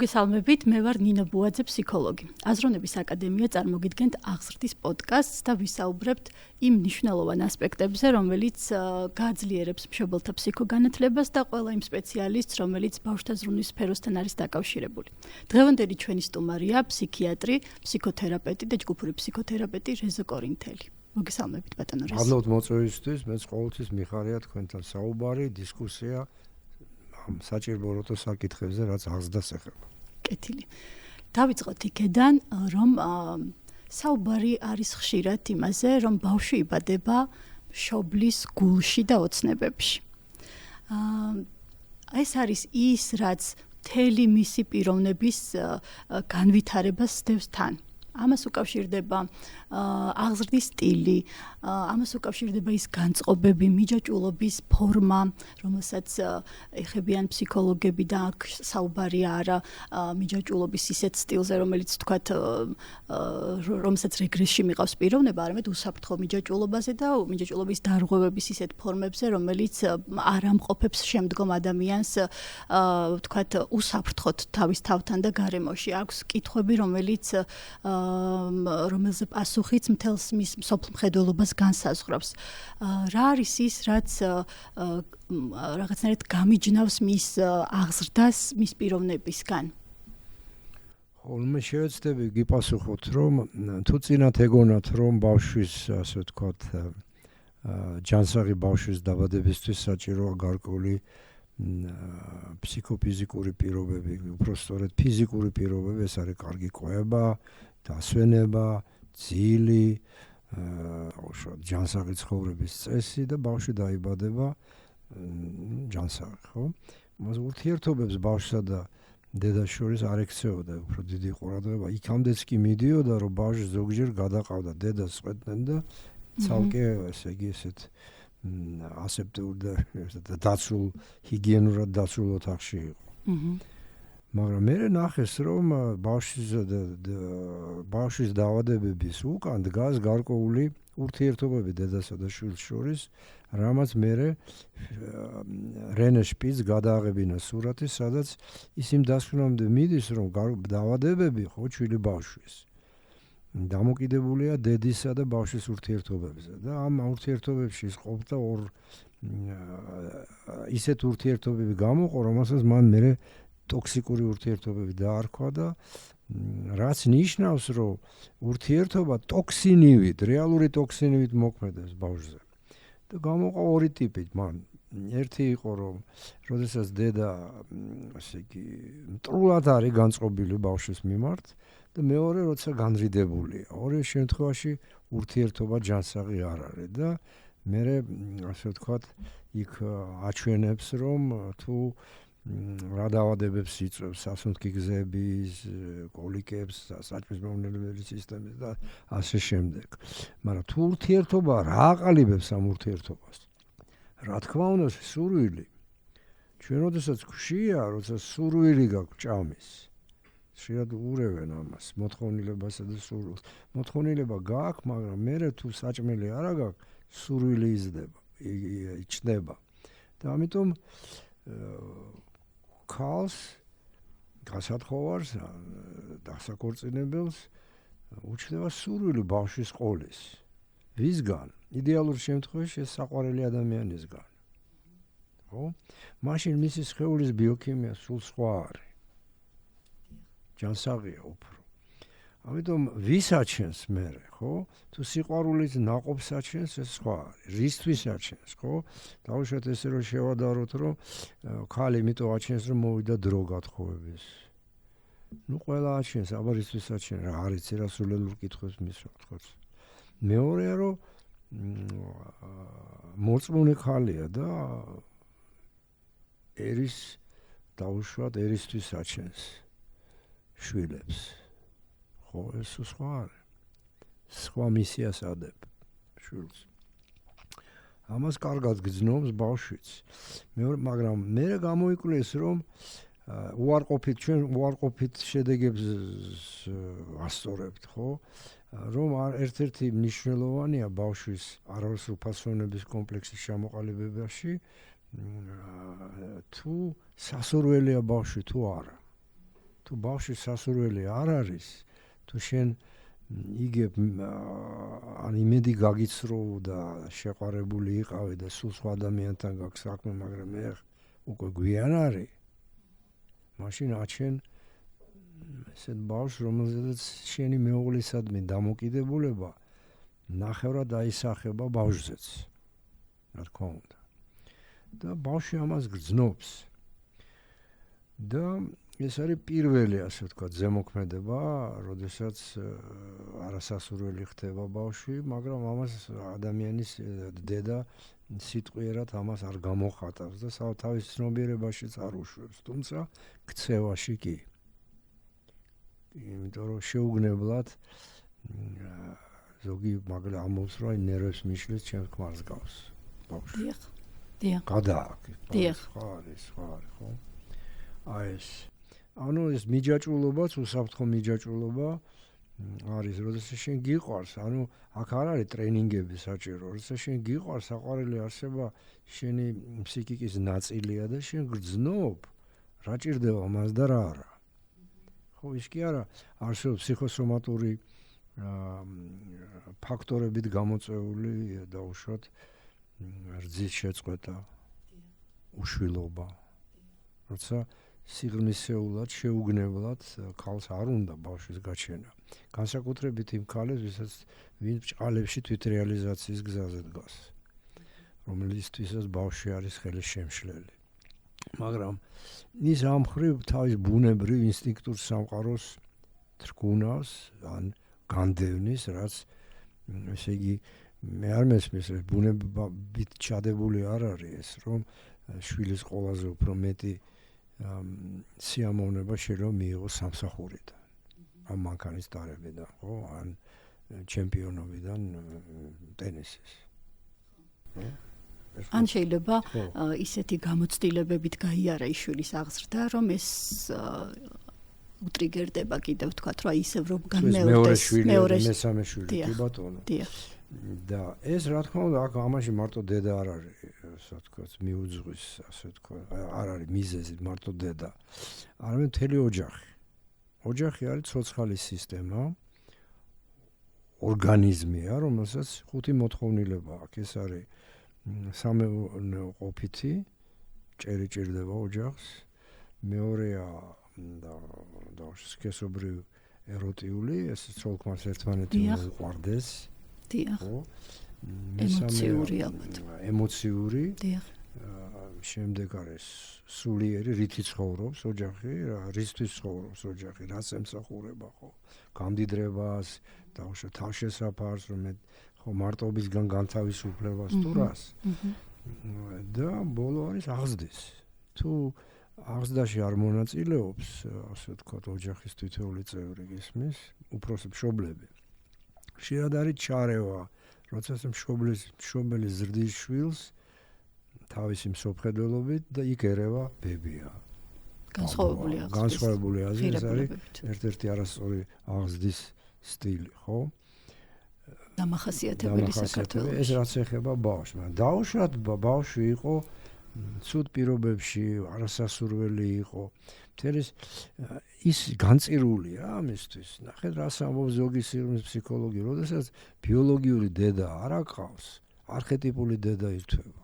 მოგესალმებით, მე ვარ ნინო ბუაძე, ფსიქოლოგი. აზროვნების აკადემია წარმოგიდგენთ აღზრდის პოდკასტს და ვისაუბრებთ იმ მნიშვნელოვან ასპექტებზე, რომელიც გააძლიერებს მშობელთა ფსიქოგანათლებას და ყველა იმ სპეციალისტს, რომელიც ბავშვთა ზრუნვის სფეროსთან არის დაკავშირებული. დღევანდელი ჩვენი სტუმარია ფსიქიატრი, ფსიქოთერაპევტი და ჯგუფური ფსიქოთერაპევტი რეზო კორინთელი. მოგესალმებით, ბატონო რეზო. მადლობთ მოწვევისთვის, მე ყოველთვის მიხარია თქვენთან საუბარი, დისკუსია ამ საჭირო საკითხებზე, რაც აღზრდას ეხება. კეთილი. დავიწყოთ იქედან, რომ საუბარი არის ხშირად იმაზე, რომ ბავშვი იბადება მშობლის გულში და ოცნებებში. ეს არის ის, რაც მთელი მისი პიროვნების განვითარებას სდევს თან. ამას უკავშირდება აღზრდის სტილი, ამას უკავშირდება ის განწყობები, მიჯაჭვულობის ფორმა, რომელსაც ეხებიან ფსიქოლოგები და აქ საუბარია არა მიჯაჭვულობის ისეთ სტილზე, რომელიც თქვათ რომელსაც რეგრესში მიყავს პიროვნება, არამედ უსაფრთხო მიჯაჭვულობაზე და მიჯაჭვულობის დარღვევების ისეთ ფორმებზე, რომელიც არ ამყოფებს შემდგომ ადამიანს თქვათ უსაფრთხოდ თავის თავთან და გარემოში. აქვს კითხვები, რომელზე პასუხიც მთელს მის მსოფლ მხედველობას განსაზღვრავს. რა არის ის, რაც რაღაცნაირად გამიჯნავს მის აღზრდას, მის პიროვნებისგან? მე შევეცდები გიპასუხოთ, რომ თუ წინათ ეგონათ, რომ ბავშვის, ასე ვთქვათ, ჯანსაღი ბავშვის დაბადებისთვის საჭიროა გარკვეული ფსიქოფიზიკური პირობები, უпростоრად ფიზიკური პირობები, ეს არის კარგი ყვება, დასვენება, ძილი, ჯანსაღი ცხოვრების წესი და ბავშვი დაიბადება ჯანსაღი, ხო? მას ურთიერთობებს ბავშვსა და დედას შორის არ ექცეოდა უფრო დიდი ყურადღება. იქამდეც კი მიდიოდა, რომ ბავშვი ზოგჯერ გადაყავდა დედას ყვეტდნენ და ცალკე, ესე იგი, ესეთ ასეპტიურ და დაცულ, ჰიგიენურად დაცულ ოთახში იყო. მაგრამ მე ნახეს, რომ ბავშვის დაავადებების უკან დგას გარკვეული ურთიერთობები დედასა და შვილს შორის, რამაც მე რენე შპიც გადააღებინა სურათი, სადაც ის იმ დასკვნამდე მიდის, რომ დაავადებები ხო ჩვილი ბავშვის დამოკიდებულია დედისა და ბავშვის ურთიერთობებზე და ამ ურთიერთობებში ყოფდა ისეთ ურთიერთობები გამოყო, რომელსაც მან მე ტოქსიკური ურთიერთობები დაარქვა და რაც ნიშნავს, რომ ურთიერთობა ტოქსინივით, რეალური ტოქსინივით მოქმედებს ბავშვზე. და გამოყო ორი ტიპი მან. ერთი იყო, რომ როდესაც დედა, ასე იგი, მტრულად არის განწყობილი ბავშვის მიმართ და მეორე, როცა განრიდებულია. ორივე შემთხვევაში ურთიერთობა ჯანსაღი არ არის და მე, ასე ვთქვათ, იქ აჩვენებს, რომ თუ რა დაავადებებს იწვევს სასუნთქი გზების, კოლიკებს, საჭმლის მავნებელი სისტემის და ასე შემდეგ. მაგრამ თუ ურთიერთობა რა აყალიბებს ამ ურთიერთობას? რა თქმა უნდა, სურვილი. ჩვენ როდესაც გვშია, როცა სურვილი გაქვს ჭამის, შეიძლება ურევენ ამას, მოთხოვნილებასა და სურვილს. მოთხოვნილება გაქვს, მაგრამ მე თუ საჭმელი არა გაქვს, სურვილი იზრდება, იჩნდება. და ამიტომ ქალს გასათხოვარს დასაქორწინებელს უჩნდება სურვილი ბავშვის ყოლის. ვისგან? იდეალურ შემთხვევაში ეს საყვარელი ადამიანისგან. ხო? მაშინ მისი სხეულის ბიოქიმია სულ სხვა არის. ჯანსაღია უფრო. ამიტომ ვის აჩენს მე, ხო? თუ სიყვარულით ნაყოფს აჩენს, ეს სხვა არის. რისთვის აჩენს, ხო? დავუშვათ ესე რომ შევადაროთ, რომ ქალი იმიტომ აჩენს, რომ მოვიდა დრო გათხოვების. ყველა აჩენს, აბა რისთვის აჩენს, რა არის ცერასულელურ კითხვებს მისვათ. მეორეა, რომ მორწმუნე ხალია და ერის დავუშვათ ერისთვის აჩენს შვილებს. ხო, ეს სხვა არის. სხვა მისიას ადებ შვილს. ამას კარგად გძნობს ბავშვიც. მაგრამ მე გამოიკვლეს, რომ ჩვენ უარყოფით შედეგებს ასწორებთ, ხო? რომ ერთ-ერთი მნიშვნელოვანია ბავშვის არასრულფასოვნების კომპლექსის ჩამოყალიბებაში თუ სასურველია ბავშვი თუ არა. თუ ბავშვის სასურველი არ არის, თუ შენ იგებ ან იმედი გაგიცრო და შეყვარებული იყავი და სულ სხვა ადამიანთან გაქვს საქმე, მაგრამ მე უკვე გვიან არის, მაშინ აჩენ ესეთ ბავშვს, რომელზედაც შენი მეუღლისადმი დამოკიდებულება ნახევრად აისახება ბავშვზეც, რა თქმა უნდა. და ბავშვი ამას გრძნობს. და ეს არის პირველი, ასე ვთქვათ, ზემოქმედება, როდესაც არასასურველი ხდება ბავშვი, მაგრამ ამას ადამიანის დედა სიტყვიერად ამას არ გამოხატავს და თავის ცნობიერებაშიც არ უშვებს, თუმცა ქცევაში კი. იმიტომ რომ შეუგნებლად ზოგი მაგალითად ამბობს, რომ ნერვებს მიშლის ჩემს ქმარს გავს ბავშვი. დიახ. გადააკეთე. ხო, ხო. ეს ანუ ეს მიჯაჭვულობაც, უსაფრთხო მიჯაჭვულობა არის, როდესაც შენ გიყვარს, ანუ აქ არ არის ტრენინგები საჭირო, როდესაც შენ გიყვარს, საყვარელი არსება შენი ფსიქიკის ნაწილია და შენ გრძნობ, რა ჭირდება მას და რა არა. ხო, ის კი არა, არსებობს ფსიქოსომატური ფაქტორებით გამოწვეული დაუშვათ რძის შეწყვეტა, უშვილობა. როცა სიღრმისეულად, შეუგნებლად ქალს არ უნდა ბავშვის გაჩენა. განსაკუთრებით იმ ქალებს, ვინც ბჭყალებში თვითრეალიზაციის გზაზე დგას, რომელისთვისაც ბავშვი არის ხელის შემშლელი. მაგრამ ის ამ მხრივ თავის ბუნებრივ ინსტინქტურ სამყაროს თრგუნავს, ან განდევნის, რაც ესე იგი მე არ მესმის, ბუნებით ჩადებული არ არის ეს, რომ შვილის ყველაზე უფრო მეტი სიამოვნება შეიძლება მიიღოს სამსახურიდან, ამ მანქანის დარებიდან, ხო, ან ჩემპიონობიდან ტენისის. ან შეიძლება ისეთი გამოცდილებებით გაიარა ის შვილის აღზრდა, რომ ეს უტრიგერდება კიდევ თქვათ, რომ ისევ რომ გამეორდეს მესამე შვილი, კი ბატონო. დიახ. და ეს რა თქმა უნდა, აქ ამაში მარტო დედა არ არის, ასე ვთქვათ, მიუძღვის, ასე ვთქვათ, არ არის მიზეზი მარტო დედა. არამედ მთელი ოჯახი. ოჯახი არის ცოცხალი სისტემა, ორგანიზმია, რომელსაც 5 მოთხოვნილება აქვს. ეს არის სამეურნეო ყოფითი, ჭერი ჭირდება ოჯახს, მეორეა და სქესობრივ ეროტიული, ეს ცოლ-ქმარს ერთმანეთი უყვარდეს. დიახ. ემოციური ალბათ. ემოციური. დიახ. შემდეგ არის სულიერი, რითი ცხოვრობს ოჯახი, რისთვის ცხოვრობს ოჯახი, რაც ემსახურება, ხო, გამდიდრებას, დაუშვათ თავშესაფარს, რომ ხო მარტოობისგან განთავისუფლებას თუ რას. და ბოლო არის აღზრდის. თუ აღზრდაში არ მონაწილეობს, ასე ვთქვათ, ოჯახის თითოეული წევრი გისმის, უფროსი მშობლები. ხშირად არის ჩარევა, როცა მშობელი ზრდის შვილს თავისი მსოფლმხედველობით და იქ ერევა ბებია. განსხვავებული აზრი, ეს არის ერთ-ერთი არასწორი აღზრდის სტილი, ხო? დამახასიათებელი საქართველოში. ეს რაც ეხება ბავშვს, მაგრამ დაუშვათ ბავშვი იყო ცუდ პირობებში, არასასურველი იყო. მთელი ის განწირულია ამისთვის. ნახეთ, რას ამბობს ზოგი სიღრმის ფსიქოლოგი, როდესაც ბიოლოგიური დედა არ აკავს, არქეტიპული დედა ირთვება.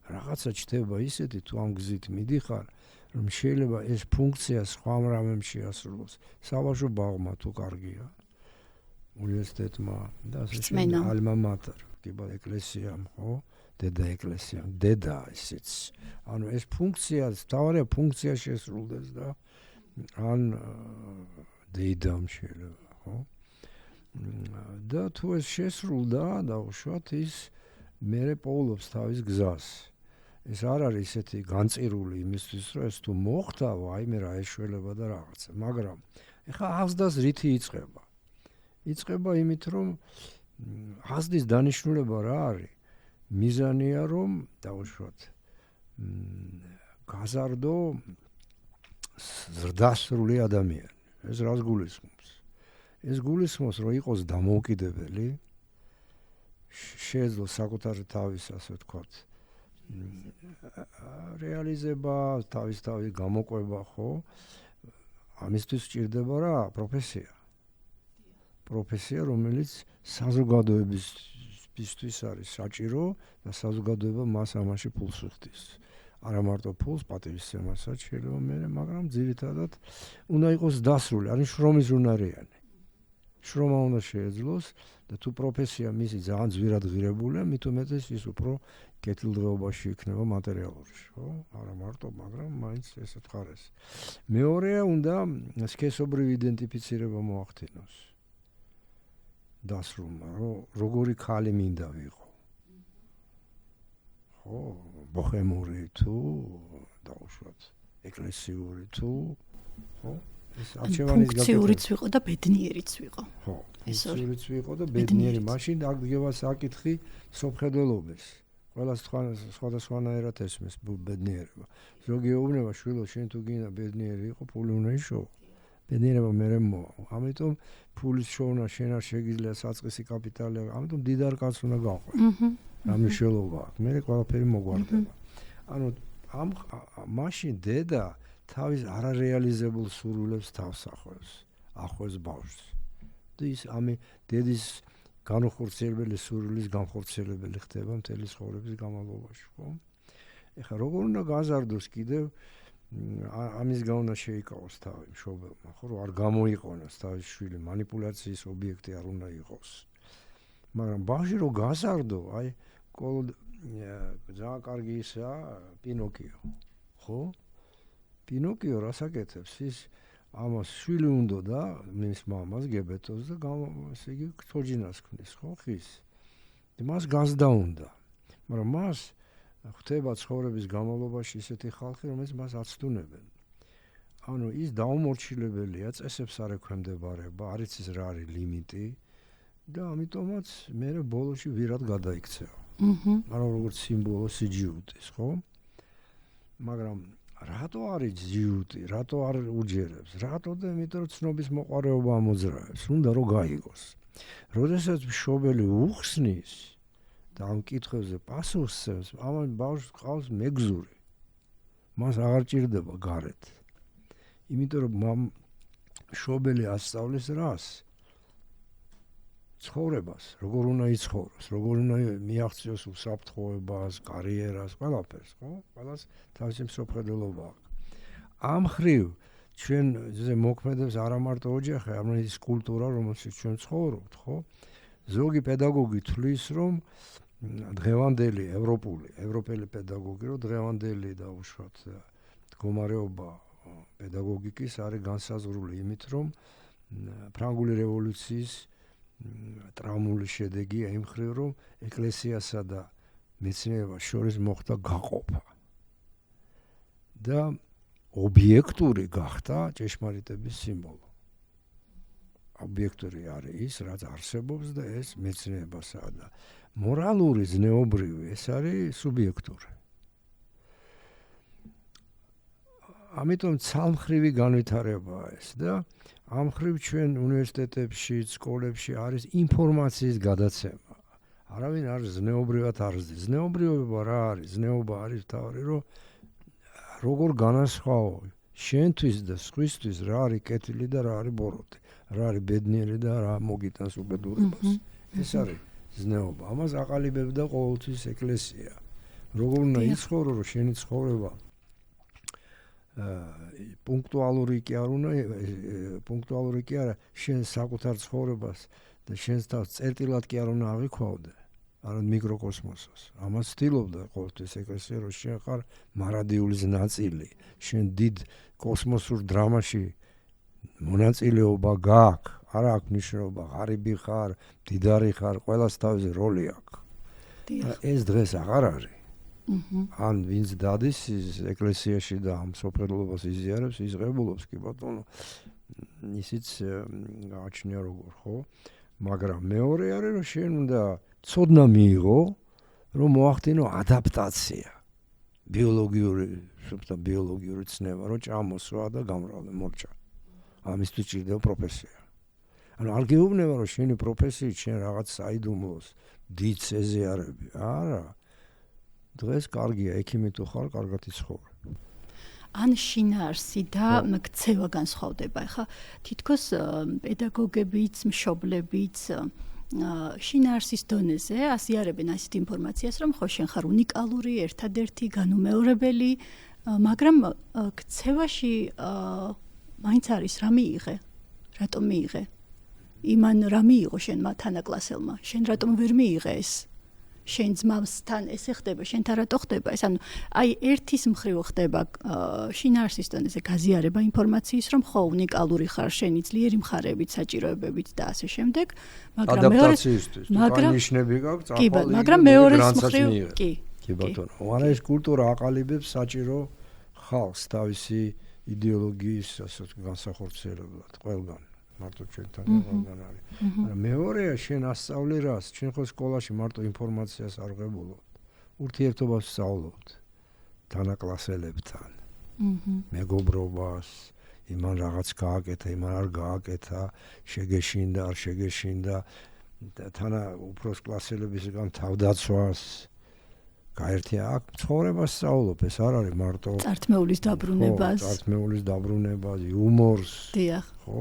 რაღაცა ჩდება ისეთი, თუ ამ გზით მიდიხარ, რომ შეიძლება ეს ფუნქცია სხვა რამემ შეასრულოს. საბავშვო ბაღმა თუ კარგია, უნივერსიტეტმა და ასე შემდეგ, ალმა მატერ, კიბა ეკლესიამ, ხო? დედა ეკლესიამ, დედა ისიც. ანუ ეს ფუნქცია, თავარია ფუნქცია შესრულდეს და ან დედამ შეიძლება, ხო? და თუ ეს შესრულდა, დაუშვათ ის მერე პოულობს თავის გზას. ეს არ არის ისეთი განწირული იმისთვის, რომ ეს თუ მოხდა, ვაიმე რა ეშველება და რაღაცა. მაგრამ ეხლა აღზრდას რითი იწყება? იწყება იმით, რომ აღზრდის დანიშნულება რა არის? მიზანია, რომ დაუშვათ გაზარდო ზრდასრული ადამიანი. ეს რას გულისხმობს? ეს გულისხმობს, რომ იყოს დამოუკიდებელი, შეეძლოს საკუთარი თავის, ასე ვთქვათ, რეალიზება, თავის გამოყვება, ხო? ამისთვის სჭირდება რა პროფესია. პროფესია, რომელიც საზოგადოებისთვის არის საჭირო და საზოგადოება მას ამაში ფულს უხდის. არა მარტო ფულს, პატივისცემასაც შეიძლება მე, მაგრამ ძირითადად უნდა იყოს დასრული, არის შრომის უნარიანი. შრომა უნდა შეეძლოს და თუ პროფესია მისი ძალიან ძვირად ღირებულია, მით უმეტეს ის უფრო კეთილდღეობაში იქნება მატერიალური, ხო? არა მარტო, მაგრამ მაინც ესეთ ხარეს. მეორეა უნდა სქესობრივი იდენტიფიცირება მოახდინოს. დასრულმა, რომ როგორი ქალი მინდა ვიყო. ხო, ბოჰემური თუ დაუშვათ, ეკლესიური თუ, ხო? ეს არჩევანის ფუნქციურიც ვიყო და ბედნიერიც ვიყო. ხო, ფუნქციურიც ვიყო და ბედნიერი. მაშინ აღდგება საკითხი სოფხედელობის. ყველას სხვადასხვანაირად ესმის ბედნიერება. ზოგი ეუბნება, შვილო, შენ თუ გინდა ბედნიერი იყო, ფული უნდა იშოვო. ბედნიერება მერე მოვა. ამიტომ ფულის შოვნა შენ არ შეგიძლია საწყისი კაპიტალი, ამიტომ დიდარ კაცს უნდა გაყვე. რა მნიშვნელობა აქვს? მე ყველაფერი მოგვარდება. ანუ მაშინ დედა თავის არარეალიზებულ სურვილებს თავს ახოს ბავშვს. და ის დედის განუხორციელებელი სურვილის განხორციელებელი ხდება მთელი ცხოვრების განმავლობაში, ხო? ეხლა როგორ უნდა გაზარდოს კიდევ ამის გამო შეიკავოს თავი მშობელმა, ხო, რომ არ გამოიყენოს თავის შვილი, манипуляციის ობიექტი არ უნდა იყოს. მაგრამ ბავშვი რო გაზარდო, აი, ძალიან კარგი ისაა პინოკიო, ხო? პინოკიო რას აკეთებს? ის ამას შვილი უნდა და მის მამას გებეთოს და ესე იგი თოჯინას ქმნის, ხო, ხის. მას გაზდა უნდა. მაგრამ მას ხდება ცხოვრების განმავლობაში ისეთი ხალხი, რომელიც მას აცდუნებენ. ანუ ის დაუმორჩილებელია, წესებს არ ექვემდებარება, არ იცის რა არის ლიმიტი და ამიტომაც მე ბოლოში ვირად გადაიქცევა. მაგრამ როგორც სიმბოლო სიჯიუტის, ხო? მაგრამ რატო არის ჯიუტი? რატო არ უჯერებს? რატო და იმიტომ რომ ცნობის მოყარეობა ამოძრავებს, უნდა რომ გაიგოს. როდესაც მშობელი უხსნის და ამ კითხვებზე პასუხს სცემს, ამან ბავშვს ყავს მეგზური. მას აღარ ჭირდება გარეთ. იმიტომ რომ მშობელი ასწავლის რას? ცხოვრებას, როგორ უნდა იცხოვროს, როგორ უნდა მიაღწიოს უსაფრთხოებას, კარიერას, ყველაფერს, ხო? ყველას თავისი მსოფლმხედველობა აქვს. ამ ხრივ ჩვენ მოქმედებს არა მარტო ოჯახი, არამედ ის კულტურა, რომელშიც ჩვენ ცხოვრობთ, ხო? ზოგი პედაგოგი თვლის, რომ დღევანდელი ევროპელი პედაგოგი, რომ დღევანდელი და უშუალოდ მდგომარეობა პედაგოგიკის არის განსაზღვრული იმით, რომ ფრანგული რევოლუციის ტრაუმული შედეგია იმ ხრივ, რომ ეკლესიასა და მეცნიერებას შორის მოხდა გაყოფა. და ობიექტური გახდა ჭეშმარიტების სიმბოლო. ობიექტური არის ის, რაც არსებობს და ეს მეცნიერებასაა და მორალური, ზნეობრივი, ეს არის სუბიექტური. ამიტომ ცალმხრივი განვითარებაა ეს და ამ ხრივ ჩვენ უნივერსიტეტებში, სკოლებში არის ინფორმაციის გადაცემა. არავინ არ ზნეობრივად არ ზრდის. ზნეობრიობა რა არის? ზნეობა არის თავი, რომ როგორ განასხვაო შენთვის და სხვისთვის რა არის კეთილი და რა არის ბოროტი, რა არის ბედნიერი და რა მოგიტანს უბედურებას. ეს არის ზნეობა. ამას აყალიბებდა ყოველთვის ეკლესია. როგორ უნდა იცხოვრო, რომ შენი ცხოვრება პუნქტუალური კი არ უნდა, პუნქტუალური კი არა, შენ საკუთარ ცხოვრებას და შენს თავს წერტილად კი არ უნდა აღიქვავდე, არამედ მიკროკოსმოსს. ამას ცდილობდა ყოველთვის ეკლესია, რომ შენ ხარ მარადიულის ნაწილი, შენ დიდ კოსმოსურ დრამაში მონაწილეობა გაქვს, არ აქვს მნიშვნელობა, ღარიბი ხარ, მდიდარი ხარ, ყველას თავისი როლი აქვს. ეს დღეს აღარ არის. ან ვინც დადის ეკლესიაში და ამ სოფლმხედველობას იზიარებს, იზღებულობს კი ბატონო, ისიც გააჩნია როგორ, ხო? მაგრამ მეორე არის, რომ შენ უნდა ცოდნა მიიღო, რომ მოახდინო ადაპტაცია. ბიოლოგიური ცნება, რომ ჭამოსვა და გამრავლე მორჭა. ამისთვის ჭირდება პროფესია. ანუ არ გეუბნება, რომ შენი პროფესიით შენ რაღაც საიდუმლოს დიდს ეზიარები. არა. დღეს კარგია, ექიმი თუ ხარ, კარგად იცხოვრე. ან შინაარსი და ქცევა განსხვავდება. ეხლა თითქოს პედაგოგებიც, მშობლებიც შინაარსის დონეზე ასიარებენ ასეთ ინფორმაციას, რომ ხო შენ ხარ უნიკალური, ერთადერთი, განუმეორებელი, მაგრამ ქცევაში მაინც არის რა მიიღე? რატომ მიიღე? იმან რა მიიღო შენმა თანაკლასელმა? შენ რატომ ვერ მიიღე ეს? შენ ძმასთან ესე ხდება, შენთან რატო ხდება ეს? ანუ აი ერთის მხრივ ხდება შინაარსის დონეზე გაზიარება ინფორმაციის, რომ ხო უნიკალური ხარ, შენი ძლიერი მხარეებით, საჭიროებებით და ასე შემდეგ, მაგრამ ადაპტაციისთვის, ნიშნები გაქვს, წახვალ, მაგრამ მეორის მხრივ კი. კი ბატონო, არა ეს კულტურა აყალიბებს საჭირო ხალხს თავისი იდეოლოგიის ასეთ განსახორციელებლად ყველგან. მარტო ჩვენთან ყველგან არის. მაგრამ მეორეა შენ ასწავლე რას? ჩვენ ხო სკოლაში მარტო ინფორმაციას არ ვღებულობთ. ურთიერთობას ვსწავლობთ თანაკლასელებთან. მეგობრობას, იმან რაღაც გააკეთა, იმან არ გააკეთა, შეგეშინდა, არ შეგეშინდა, თანა უფროს კლასელებისგან თავდაცვას. გაერთია აქ ცხოვრებას სწავლობ, ეს არ არის მარტო წართმეულის დაბრუნებას, იუმორს. დიახ. ხო?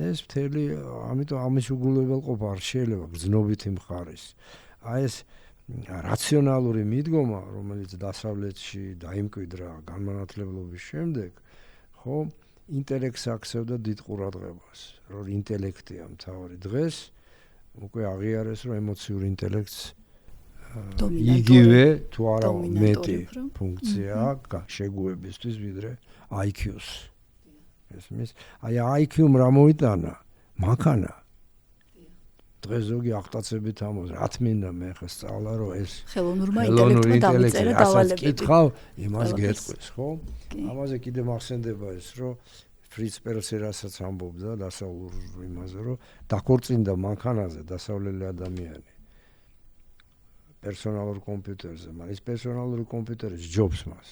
ეს მთელი, ამიტომ ამის უგულებელყოფა არ შეიძლება გრძნობითი მხარის. აი ეს რაციონალური მიდგომა, რომელიც დასავლეთში დაიმკვიდრა განმანათლებლობის შემდეგ, ხო, ინტელექტს აქცევდა დიდ ყურადღებას, რომ ინტელექტია მთავარი. დღეს უკვე აღიარეს, რომ ემოციური ინტელექტს იგივე თუ არა მეტი ფუნქცია შეგუებისთვის ვიდრე IQ-ს. ესმის, აი IQ-მ რა მოიტანა? მანქანა. დღეს ზოგი აღტაცებით ამბობს, რა თმინდა მე ხა სწავლა რომ ეს ხელოვნურმა ინტელექტმა დავიწერა დავალებები. კითხავ, იმას გეტყვის, ხო? ამაზე კიდე მახსენდება ეს, რომ ფრიც პერსი რასაც ამბობდა დასავლურ იმაზე, რომ დაქორწინდა მანქანაზე დასავლელი ადამიანი. პერსონალურ კომპიუტერზე, მაგრამ ეს პერსონალური კომპიუტერი ჯობს მას.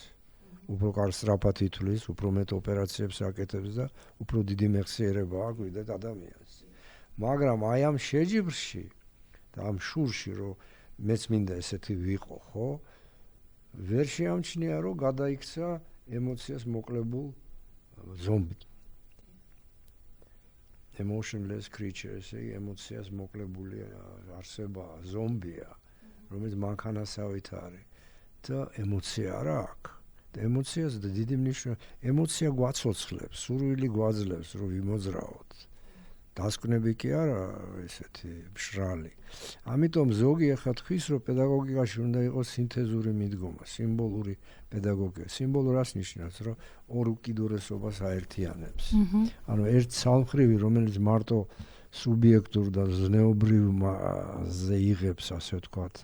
უფრო კარგ სწრაფად ითვლის, უფრო მეტ ოპერაციებს აკეთებს და უფრო დიდი მეხსიერება აქვს ვიდრე ადამიანს. მაგრამ აი ამ შეჯიბრში და ამ შურში, რომ მეც მინდა ესეთი ვიყო, ხო? ვერ შეამჩნია, რომ გადაიქცა ემოციას მოკლებულ ზომბი. Emotionless creature, ესე იგი ემოციას მოკლებული არსება, ზომბია. რომელიც მანქანასავით არის და ემოცია არ აქვს. და ემოციაზე და დიდი მნიშვნელობა, ემოცია გვაცოცხლებს, სურვილი გვაძლევს, რომ ვიმოძრაოთ. დასკვნები კი არა ესეთი მშრალი. ამიტომ ზოგი ახლა თქვის, რომ პედაგოგიკაში უნდა იყოს სინთეზური მიდგომა, სიმბოლური პედაგოგია. სიმბოლო რას ნიშნავს, რომ ორ უკიდურესობას აერთიანებს. ანუ ერთ სამხრივი, რომელიც მარტო სუბიექტურ და ზნეობრივზე იღებს, ასე ვთქვათ,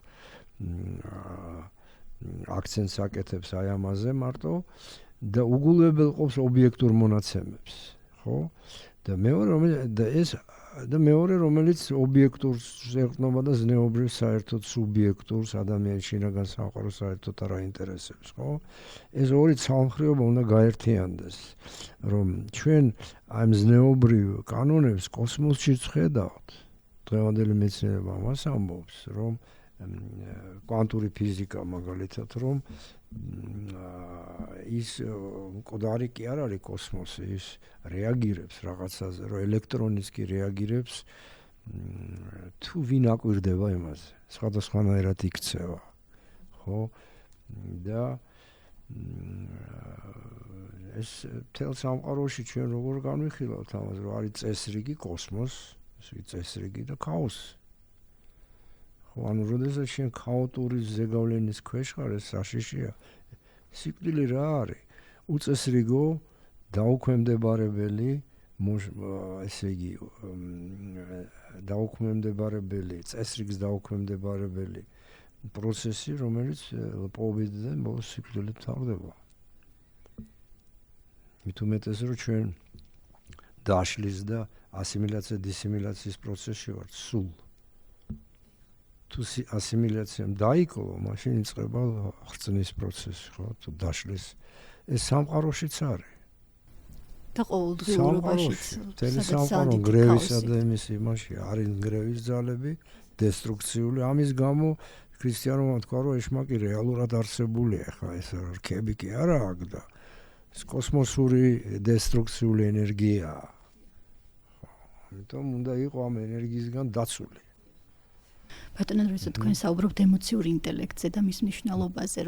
აქცენტს აკეთებს აი ამაზე მარტო და უგულებელყოფს ობიექტურ მონაცემებს, ხო? და მეორე რომელიც ობიექტურს ეყრდნობა და ზნეობრივ საერთოდ სუბიექტურს ადამიანის შინაგან სამყაროს საერთოდ არ აინტერესებს, ხო? ეს ორი ცალმხრივობა უნდა გაერთიანდეს, რომ ჩვენ ამ ზნეობრივ კანონებს კოსმოსში ვხედავთ. დღევანდელი მეცნიერება ამას ამბობს, რომ კვანტური ფიზიკა მაგალითად, რომ ის მკვდარი კი არ არის კოსმოსი, ის რეაგირებს რაღაცაზე, რომ ელექტრონიც კი რეაგირებს, თუ ვინ აკვირდება იმაზე, სხვადასხვანაირად იქცევა, ხო? და ეს მთელ სამყაროში ჩვენ როგორ განვიხილავთ ამას, რომ არის წესრიგი კოსმოს, წესრიგი და ქაოსი. ანუ როდესაც შენ ქაოტური ზეგავლენის ქვეშ ხარ, ეს საშიშია. სიკვდილი რა არის? უწესრიგო, დაუქვემდებარებელი, ესე იგი, დაუქვემდებარებელი, წესრიგს დაუქვემდებარებელი პროცესი, რომელიც პოვიდიდან ბოლოს სიკვდილით თავდება. მით უმეტეს, რომ ჩვენ დაშლის და ასიმილაცია, დისიმილაციის პროცესში ვართ სულ. თუ ასიმილაციამ დაიკლო, მაშინ იწყება ხრწნის პროცესი, ხო? თუ დაშლის, ეს სამყაროშიც არის. და ყოველდღიურობაშიც. მთელი სამყარო გრევისა და იმის იმაში არის გრევის ძალები, დესტრუქციული. ამის გამო ქრისტიანობა თქვა, რომ ეშმაკი რეალურად არსებულია, ხა ეს რქები კი არა აქვს და კოსმოსური დესტრუქციული ენერგიაა. ამიტომ უნდა იყო ამ ენერგიისგან დაცული. ბატონო, როცა თქვენ საუბრობთ ემოციური ინტელექტზე და მის მნიშვნელობაზე,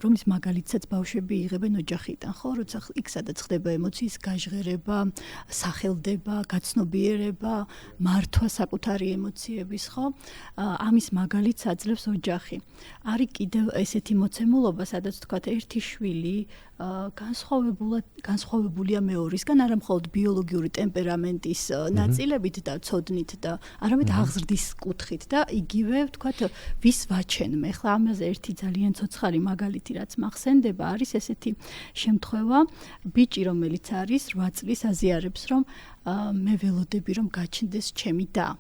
რომლის მაგალითსაც ბავშვები იღებენ ოჯახიდან, ხო? როცა იქ სადაც ხდება ემოციის გაჟღერება, სახელდება, გაცნობიერება, მართვა საკუთარი ემოციების, ხო? ამის მაგალითს აძლევს ოჯახი. არის კიდევ ესეთი მოცემულობა, სადაც თქვათ ერთი შვილი განსხვავებულია მეორისგან, არა მხოლოდ ბიოლოგიური ტემპერამენტის ნაწილებით და ცოდნით და არამედ აღზრდის კუთხით და იგივე ვთქვათ ვის ვაჩენმე. ახლა ამაზე ერთი ძალიან ცოცხალი მაგალითი რაც მახსენდება არის ესეთი შემთხვევა, ბიჭი რომელიც არის 8 წლის აზიარებს რომ მე ველოდები რომ გაჩნდეს ჩემი და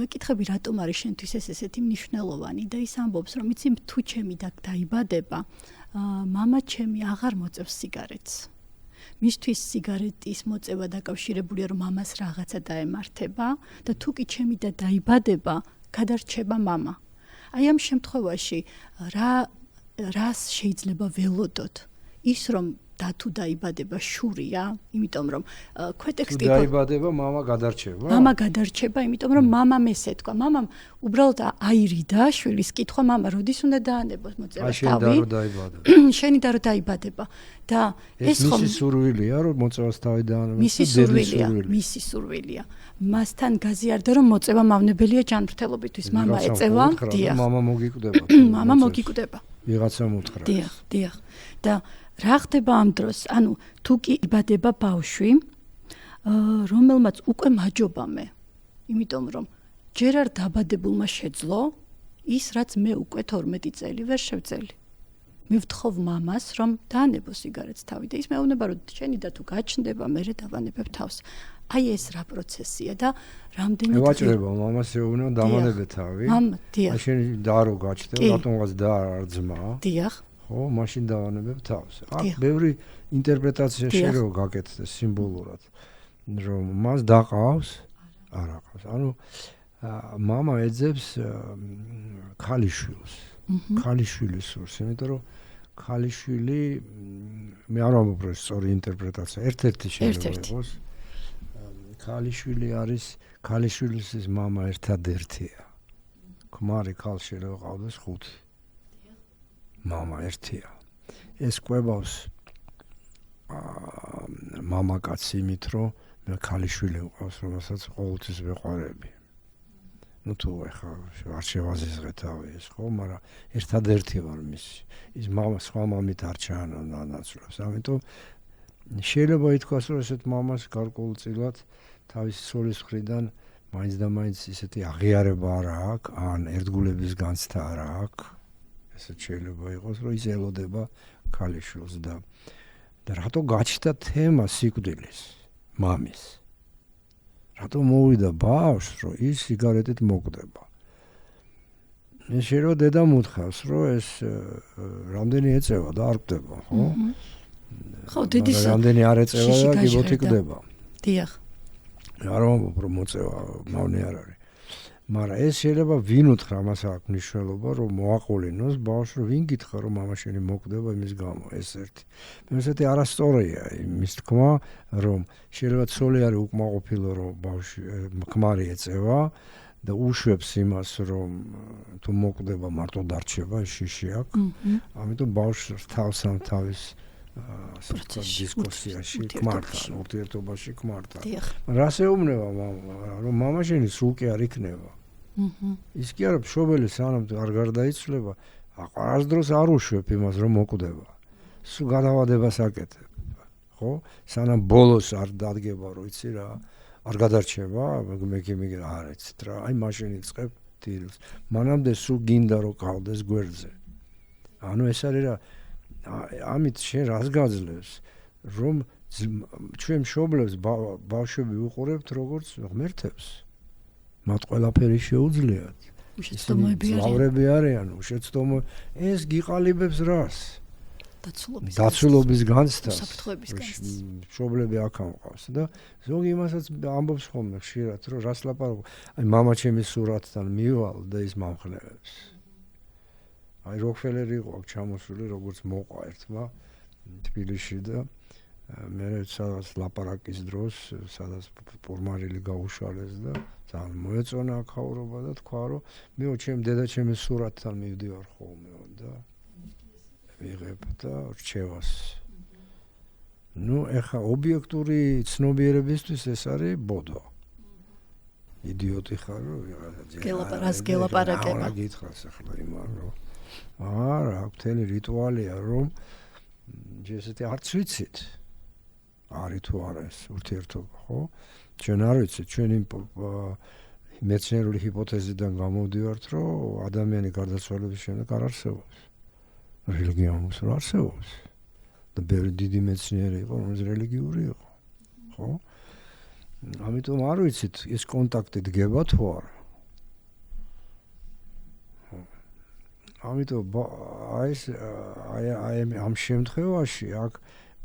ვეკითხები რატომ არის შენთვის ეს ესეთი მნიშვნელოვანი და ის ამბობს რომ იცი თუ ჩემი და დაიბადება მამა ჩემი აღარ მოწევს სიგარეტს. მისთვის სიგარეტის მოწევა დაკავშირებულია რომ მამას რაღაცა დაემართება და თუ კი ჩემი და დაიბადება გადარჩება მამა. აი ამ შემთხვევაში რას შეიძლება ველოდოთ? ის რომ და თუ დაიბადება შურია, იმიტომ რომ ქვეტექსტი თუ დაიბადება მამა გადარჩება. მამა გადარჩება, იმიტომ რომ მამამ ესე თქვა. მამამ უბრალოდ აირიდა შვილის კითხვა, მამა როდის უნდა დაანებოს მოწევას თავი? შენი და რომ დაიბადება. და ეს ხომ მისი სურვილია რომ მოწევას თავი დაანებოს. მისი სურვილია. მასთან გაზიარდა რომ მოწევა მავნებელია ჯანმრთელობისთვის. მამა ეწევა, დიახ. მამა მოგიკვდება. მამა მოგიკვდება. ვიღაცა მოთხრა. დიახ. და რა ხდება ამ დროს? ანუ თუ კი იბადება ბავშვი, რომელმაც უკვე მაჯობა მე, იმიტომ რომ ჯერ არ დაბადებულმა შეძლო ის, რაც მე უკვე 12 წელი ვერ შევძელი. მე ვთხოვ მამას, რომ დაანებოს სიგარეტს თავი და ის მეუბნება, რომ შენი და თუ გაჩნდება, მე დავანებებ თავს. აი ეს რა პროცესია და რამდენად ევაჭრება მამას ეუბნება დამანებე თავი. მამა, დიახ. შენი და რო გაჩნდება, რატომღაც და არ ძმა. დიახ. ხო, მაშინ დავანებებ თავს. აქ ბევრი ინტერპრეტაცია შეიძლება გაკეთდეს სიმბოლურად, რომ მას დაყავს, არ აყავს. ანუ მამა ეძებს ქალიშვილს. ქალიშვილის სურს, იმიტომ რომ ქალიშვილი მე არ ვამბობ რომ სწორი ინტერპრეტაცია, ერთ-ერთი შეიძლება იყოს. ქალიშვილი არის ქალიშვილის მამა ერთადერთია. ქმარი ქალში რო ყავდეს 5. მამა ერთია. ეს ყვებავს მამაკაცი იმით, რომ მე ქალიშვილი ვყავს, რომელსაც ყოველთვის ვეყვარები. ნუ თუ ეხლა არ შევაზიზღე თავი ეს, ხო, მაგრამ ერთადერთი ვარ მისი. ის მამა სხვა მამით არ ჩაანაცვლებს. ამიტომ შეიძლება ითქვას, რომ ესეთ მამას გარკვეულწილად თავისი სულის მხრიდან მაინც და მაინც ისეთი აღიარება არ აქვს, ან ერთგულების განცდა არ აქვს. ესეც შეიძლება იყოს, რომ ის ელოდება ქალიშვილს და რატო გაჩნდა თემა სიკვდილის მამის? რატო მოვიდა ბავშვს, რომ ის სიგარეტით მოკვდება? ეს შეიძლება დედამ უთხრას, რომ ეს რამდენი ეწევა და არ კვდება, ხო? ხო, დედის რამდენი არ ეწევა და კიბოთი კვდება. დიახ. არ ვამბობ, რომ მოწევა მავნე არ არის. მაგრამ ეს შეიძლება ვინ უთხრა, მას აქვს მნიშვნელობა, რომ მოაყოლინოს ბავშვს, რომ ვინ გითხრა, რომ მამა შენი მოკვდება იმის გამო, ეს ერთი. მესეთი არასწორია იმის თქმა, რომ შეიძლება ცოლი არის უკმაყოფილო, რომ ბავშვი ქმარი ეწევა და უშვებს იმას, რომ თუ მოკვდება მარტო დარჩება, შიში აქვს. ამიტომ ბავშვს თავსამ თავის დისკუსიაში ქმართან, ურთიერთობაში ქმართან. რას ეუბნება მამა, რომ მამა შენი სულ კი არ იქნება. ის კი არა მშობელი სანამ არ გარდაიცვლება, არასდროს არ უშვებ იმას, რომ მოკვდება. სულ გადავადებას აკეთებ. ხო? სანამ ბოლოს არ დადგება, რომ იცი რა, არ გადარჩება, მე არ ეცით რა. აი მაშინ იწყებ ტირილს. მანამდე სულ გინდა რომ ყავდეს გვერდზე. ანუ ეს არის რა ამით შენ რას გაძლევს, რომ ჩვენ მშობლებს ბავშვები უყურებთ როგორც ღმერთებს. მათ ყველაფერი შეუძლიათ. უშეცდომოები არიან, უშეცდომო. ეს გიყალიბებს რას? დაცულობის განცდას. მშობლები აქ ამყავს და ზოგი იმასაც ამბობს ხოლმე ხშირად, რომ რას ლაპარაკობ. აი მამა ჩემი სურათთან მივალ და ის მომხნევებს. აი როკფელერი იყო აქ ჩამოსული როგორც მოყვა ერთმა თბილისში და მე სადაც ლაპარაკის დროს სადაც პორმარილი გაუშალეს და ძალიან მოეწონა აქაურობა და თქვა რომ მეო ჩემ დედაჩემის სურათთან მივდივარ ხოლმე და ვიღებ და რჩევას ნუ ეხა ობიექტური ცნობიერებისთვის ეს არის ბოდო იდიოტი ხარ რომ გელაპარაკება რა გითხრას ახლა იმან რომ არა მთელი რიტუალია რომ ესეთი არც ვიცით არის თუ არა ეს ურთიერთობა ხო ჩვენ არ ვიცით ჩვენ იმ მეცნიერული ჰიპოთეზიდან გამოვდივართ რომ ადამიანი გარდაცვალების შემდეგ არ არსებობს რელიგია όμως არ არსებობს და ბევრი დიდი მეცნიერი იყო რომელიც რელიგიური იყო ხო ამიტომ არ ვიცით ეს კონტაქტი დგება თუ არა ამიტომ აი ამ შემთხვევაში აქ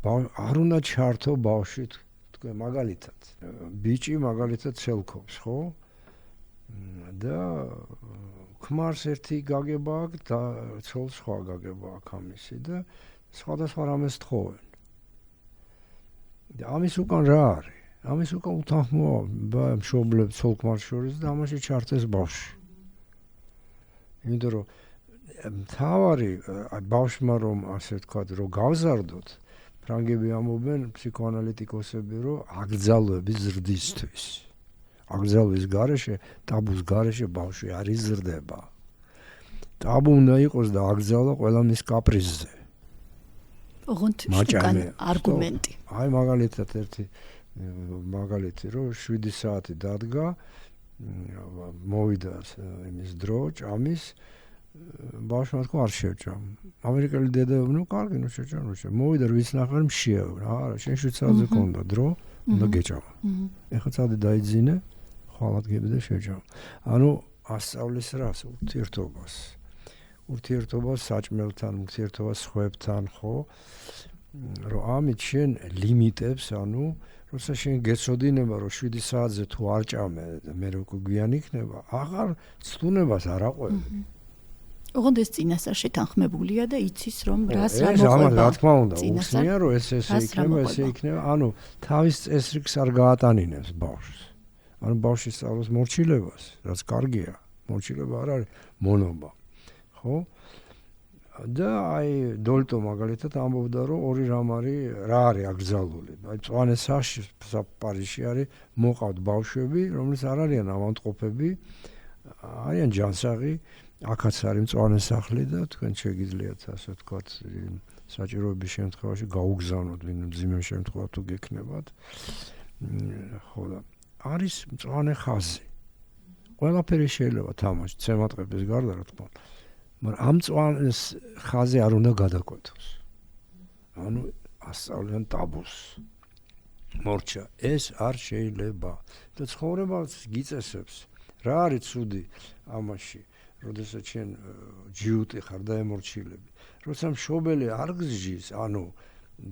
არ უნდა ჩართო ბავშვი თქვენ მაგალითად ბიჭი მაგალითად ცელქობს ხო და ქმარს ერთი გაგება აქვს და ცოლს სხვა გაგება აქვს ამისი და სხვადასხვა რამეს თხოვენ და ამის უკან რა არის ამის უკან უთანხმოა მშობლებს ცოლ-ქმარს შორის და ამაში ჩართეს ბავშვი იმიტომ რომ თავარი ბავშვმა რომ ასე ვთქვათ რომ გავზარდოთ ფრანგები ამობენ ფსიქოანალიტიკოსები რომ აკრძალვების ზრდისთვის აკრძალვის გარეშე ტაბუს გარეშე ბავშვი არ იზრდება ტაბუ უნდა იყოს და აკრძალვა ყველა მის კაპრიზზე ოღონდ შტუკან არგუმენტი აი მაგალითად ერთი მაგალითი რომ 7 საათი დადგა მოვიდა იმის დრო ჭამის ბავშვმა თქვა არ შევჭამ ამერიკელი დედაები ნუ კარგი ნუ შევჭამ მოვიდა რომ ვიცნახარ მშია არა შენ 7 საათზე კონდა დრო უნდა გეჭამა ეხლა წადი დაიძინე ხვალ ადგები და შევჭამ ანუ ასწავლის რას ურთიერთობას საჭმელთან ურთიერთობას სხვებთან ხო რომ ამით შენ ლიმიტებს ანუ როცა შენ გეცოდინება რომ 7 საათზე თუ არ ჭამე და მე როგორ გვიან იქნება აღარ ცდუნებას არ აყვები ოღონდ ეს წინასწარ შეთანხმებულია და იცის რომ რას რა მოყვება რა თქმა უნდა უხსნია რომ ესე იქნება ანუ თავის წესრიგს არ გაატანინებს ბავშვს ანუ ბავშვი სწავლობს მორჩილებას რაც კარგია მორჩილება არ არის მონობა ხო და აი დოლტო მაგალითად ამბობდა რომ ორი რამ არის რა არის აკრძალული აი წვანე პარიზში არის მოყავთ ბავშვები რომლის არ არიან ავადმყოფები არიან ჯანსაღი აქაც არის მწვანე სახლი და თქვენ შეგიძლიათ ასე ვთქვათ საჭიროების შემთხვევაში გაუგზავნოთ ვინ მძიმე შემთხვევა თუ გექნებათ ხო და არის მწვანე ხაზი ყველაფერი შეიძლება თამაში ცემატყების გარდა რა თქმა უნდა მაგრამ ამ მწვანეს ხაზი არ უნდა გადაკვეთოს ანუ ასწავლიან ტაბუს მორჩა ეს არ შეიძლება და ცხოვრებას გიწესებს რა არის ცუდი ამაში როდესაც შენ ჯიუტი ხარ და ემორჩილები როცა მშობელი არ გზის ანუ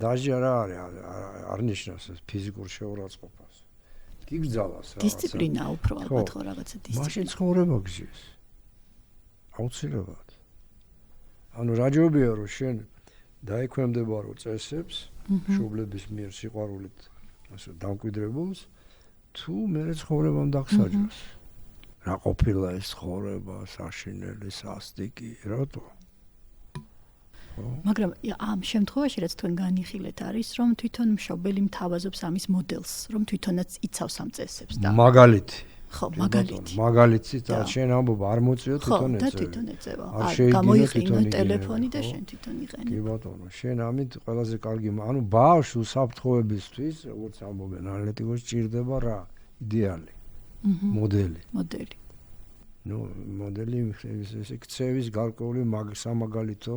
დაჟე რა არის არ ნიშნავს ეს ფიზიკურ შეურაცხყოფას გიგზავნას რა დისციპლინა უფრო ალბათ ხო რაღაცა დისციპლინა მაშინ ცხოვრება გზის აუცილებლად ანუ რაჯობია რომ შენ დაექვემდებარო წესებს მშობლების მიერ სიყვარულით ასე დამკვიდრებულს თუ მე ცხოვრებამ დაგსაჯოს რა ყოფილა ეს ცხოვრება, საშინელი, სასტიკი, რატო? მაგრამ ამ შემთხვევაში რაც თქვენ განიხილეთ არის რომ თვითონ მშობელი მთავაზობს ამის მოდელს, რომ თვითონაც იცავს ამ წესებს და მაგალითი. ხო, მაგალითი. მაგალითი და შენ ამბობ არ მოწიო თვითონ ეწევი. ხო, და თვითონ ეწევა. გამოიყენო ტელეფონი და შენ თვითონ იყენი. კი ბატონო, შენ ამით ყველაზე კარგი, ანუ ბავშვს უსაფრთხოებისთვის, როგორც ამბობენ ანალიტიკოსი, ჭირდება რა? იდეალი. მოდელი. ნუ მოდელი ესე ქცევის გარკვეული სამაგალითო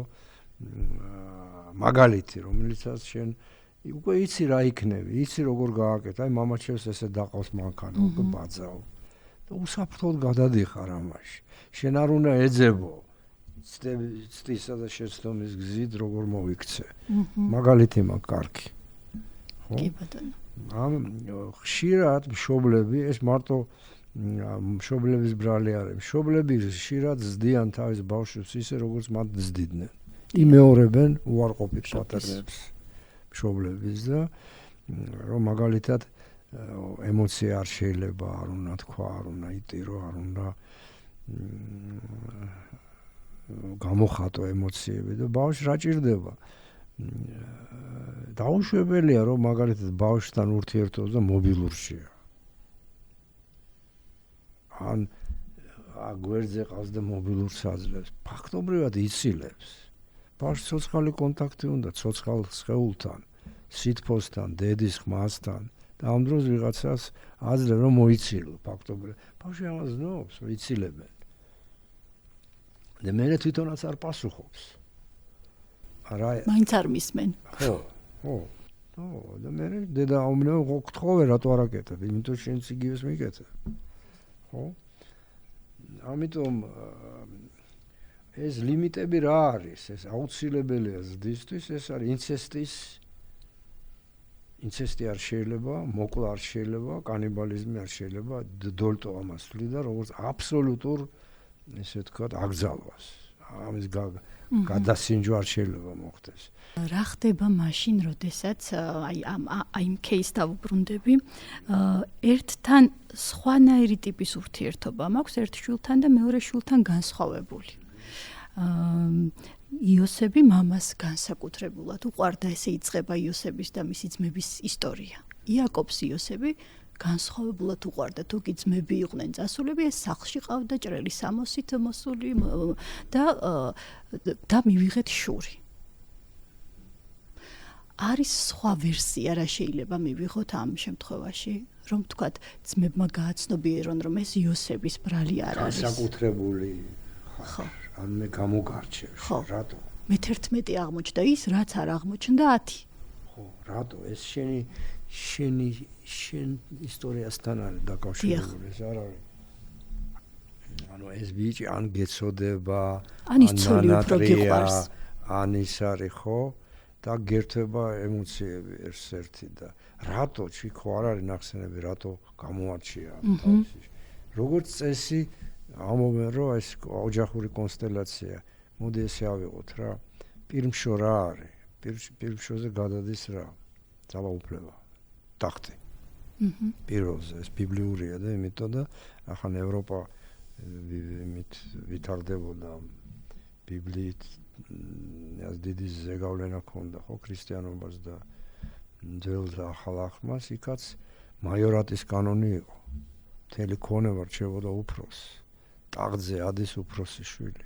მაგალითი რომელიცაც შენ უკვე იცი რა იქნები, იცი როგორ გააკეთე, აი მამაჩევს ესე დაყავს მანქანა, უკვე ბაძავ. და უსაფრთხოდ გადადიხარ ამაში. შენ არ უნდა ეძებო ცდისა და შეცდომის გზით როგორ მოიქცე. მაგალითი მაქვს კარგი. ხო? კი ბატონო. ამ ხშირად მშობლები ეს მარტო მშობლების ბრალი არის. მშობლები ხშირად ზდიან თავის ბავშვებს ისე როგორც მათ ზდიდნენ. იმეორებენ უარყოფით პატერნებს მშობლების და რომ მაგალითად ემოცია არ შეიძლება არ უნდა თქვა, არ უნდა იტირო, არ უნდა გამოხატო ემოციები და ბავშვს რა ჭირდება? დაუშვებელია რომ მაგალითად ბავშვთან ურთიერთობა მობილურშია. ან გვერდზე ყავს და მობილურს აძლევს. ფაქტობრივად იცილებს. ბავშვს ცოცხალი კონტაქტი უნდა ცოცხალ სხეულთან, სითბოსთან, დედის ხმასთან და ამ დროს ვიღაცას აძლევ რომ მოიცილო ფაქტობრივად. ბავშვი ამას ზნობს, რომ ცილებენ. და მე თვითონაც არ პასუხობს. მაინც არ მისმენ. ხო. და მე დედა აუმნო გქთხოვე რატო არ აკეთებ? იმიტომ შენც იგივეს მიკეთებ. ხო? ამიტომ ეს ლიმიტები რა არის? ეს აუცილებელია ზრდისთვის, ეს არის ინცესტი არ შეიძლება, მოკლა არ შეიძლება, კანიბალიზმი არ შეიძლება, დოლტო ამას თვლიდა როგორც აბსოლუტურ ესე ვთქვათ აკრძალვას. ამის გადასინჯვა არ შეიძლება მოხდეს. რა ხდება მაშინ, როდესაც აი იმ кейს დავუბრუნდები, ერთთან სხვანაირი ტიპის ურთიერთობა მაქვს ერთ შვილთან და მეორე შვილთან განსხვავებული. იოსები მამას განსაკუთრებულად უყვარდა, ესე იწყება იოსების და მისი ძმების ისტორია. იაკობს იოსები განსხვავებულად უყვარდა, თუ კი ძმები იყვნენ წასულები, ეს სახლში ყავდა ჭრელი სამოსით მოსული და მივიღეთ შური. არის სხვა ვერსია რა შეიძლება მივიღოთ ამ შემთხვევაში, რომ თქვათ ძმებმა გააცნობიერონ, რომ ეს იოსების ბრალი არ არის. განსაკუთრებული ხარ. ან მე გამოგარჩევ. რატო? მე-11 აღმოჩნდა ის, რაც არ აღმოჩნდა 10. ხო, რატო? ეს შენ ისტორიასთან არის დაკავშირებული, ეს არ არის. ანუ ეს ბიჭი ან გეცოდება, ან ის ცოლი უფრო გიყვარს. ან ის არის, ხო? და გერთვება ემოციები ერთ-ერთი და რატო ჩიქო არ არის ნახსენები, რატო გამოარჩია თავისი. როგორც წესი ამობენ რომ ეს ოჯახური კონსტელაცია, მოდი ესე ავიღოთ რა. პირმშო რა არის? პირმშოზე გადადის რა? ძალაუფლება. ტახტი. პირველზე ეს ბიბლიურია და იმიტომ და ახლა ევროპა იმით ვითარდებოდა ბიბლიით ეს დიდი ზეგავლენა ქონდა ხო ქრისტიანობას და ძველ და ახალ ახმას იქაც მაიორატის კანონი იყო. მთელი ქონება რჩებოდა უფროს. ტახტზე ადის უფროსი შვილი.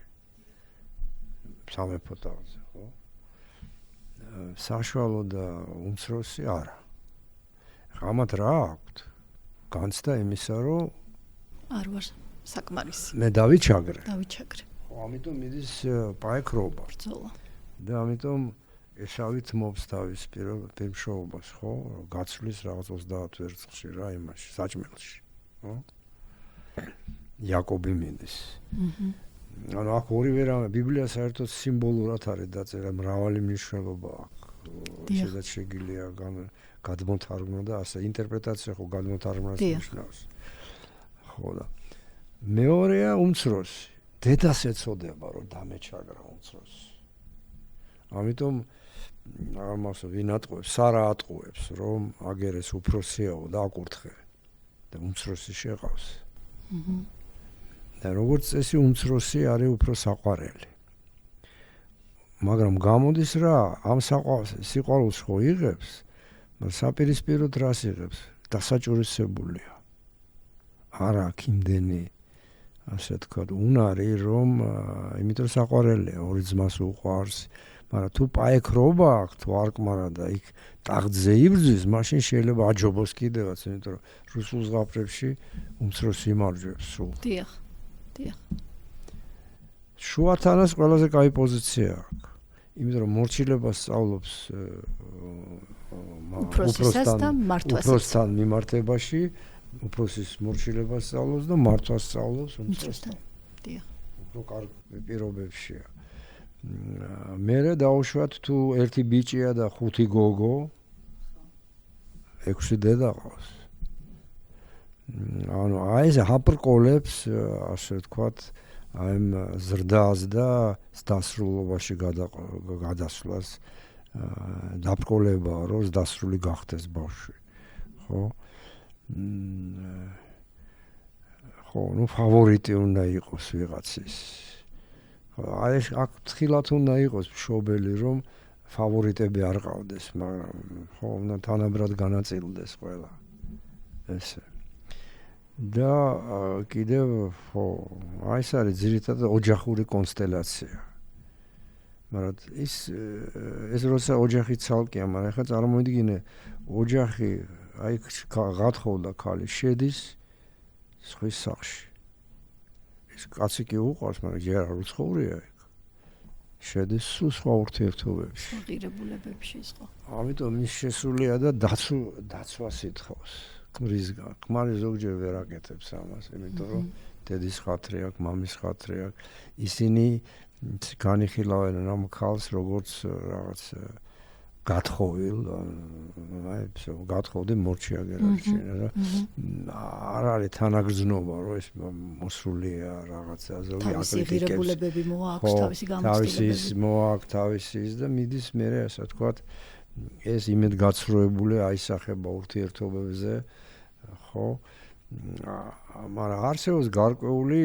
სამეფო ტახტზე, ხო? საშუალო და უმცროსი არა. ამათ რა აქვთ? განცდა იმისა, რომ არ ვარ საკმარისი. მე დავიჩაგრე. ამიტომ მიდის პაექრობა. ბრძოლა. და ამიტომ ესავით მობს თავის პირმშოობას, ხო? გაცვლის რაღაც 30 ვერცხლში რა იმაში, საჭმელში, ხო? იაკობი მიდის. ანუ აქ ორივე რამე ბიბლია საერთოდ სიმბოლურად არის დაწერა, მრავალი მნიშვნელობა აქვს. შეიძლება შეგიძლია გადმოთარგმნო და ასე ინტერპრეტაცია ხო გადმოთარგმნას ნიშნავს. ხო და მეორეა უმცროსი. დედას ეწოდება რომ დამეჩაგრა უმცროსი. ამიტომ ამას ვინ ატყუებს, სარა ატყუებს რომ აგერეს უფროსიაო და აკურთხე და უმცროსი შეყავს. და როგორც წესი უმცროსი არის უფრო საყვარელი. მაგრამ გამოდის რა, ამ სიყვარულს ხო იღებს, მაგრამ საპირისპიროდ რას იღებს? დასაჭურისებულია. არა იმდენი ასე თქვა, უნარი რომ იმიტომ საყვარელია, ორი ძმას უყვარს, მაგრამ თუ პაექრობა აქვს, თუ არკმარა და იქ ტახტზე იბრძვის, მაშინ შეიძლება აჯობოს კიდევაც, იმიტომ რომ რუსულ ზღაპრებში უმცროსი იმარჯვებს სულ. დიახ. შუათანას ყველაზე კაი პოზიცია აქვს. იმიტომ რომ მორჩილებას სწავლობს უფროსთან მიმართებაში, უფროსის მორჩილებას სწავლობს და მართვას სწავლობს უმცროსთან. დიახ. უფრო კარგ პირობებშია. მერე დაუშვათ თუ ერთი ბიჭია და 5 გოგო, 6 დედა ყავს. ანუ აი ეს ჰაპრკოლებს ასე ვთქვათ აი ამ ზრდას და დასრულობაში გადასვლას დაბრკოლებაა რომ დასრული გახდეს ბავშვი ხო ხო ნუ ფავორიტი უნდა იყოს ვიღაცის ხო აი აქ თხილად უნდა იყოს მშობელი რომ ფავორიტები არ ყავდეს მაგრამ ხო უნდა თანაბრად განაწილდეს ყველა ესე და კიდევ ხო აი ეს არის ძირითადად ოჯახური კონსტელაცია მაგრამ ეს როცა ოჯახი ცალკეა მაგრამ ახლა წარმოვიდგინე ოჯახი აი გათხოვდა ქალი შედის სხვის სახლში ეს კაცი კი უყვარს მაგრამ ჯერ არ უცხოვრია იქ შედის სხვა ურთიერთობებში ღირებულებებში ხო ამიტომ ის შესულია და დაცვას ითხოვს ქმარი ზოგჯერ ვერ აკეთებს ამას იმიტომ რომ დედის ხათრი აქვს მამის ხათრი აქვს ისინი განიხილავენ ამ ქალს როგორც რაღაც გათხოვილ აი გათხოვდი მორჩი აგერაჩენა რა არ არის თანაგრძნობა რომ ეს მოსულია რაღაცა ზოგი აკრიტიკებს ღირებულებები მოაქვს თავისი გამოცდილებები თავისი და მიდის მე ასე ვთქვათ ეს იმედგაცრუებული აისახება ურთიერთობებზე ხო მაგრამ არსებობს გარკვეული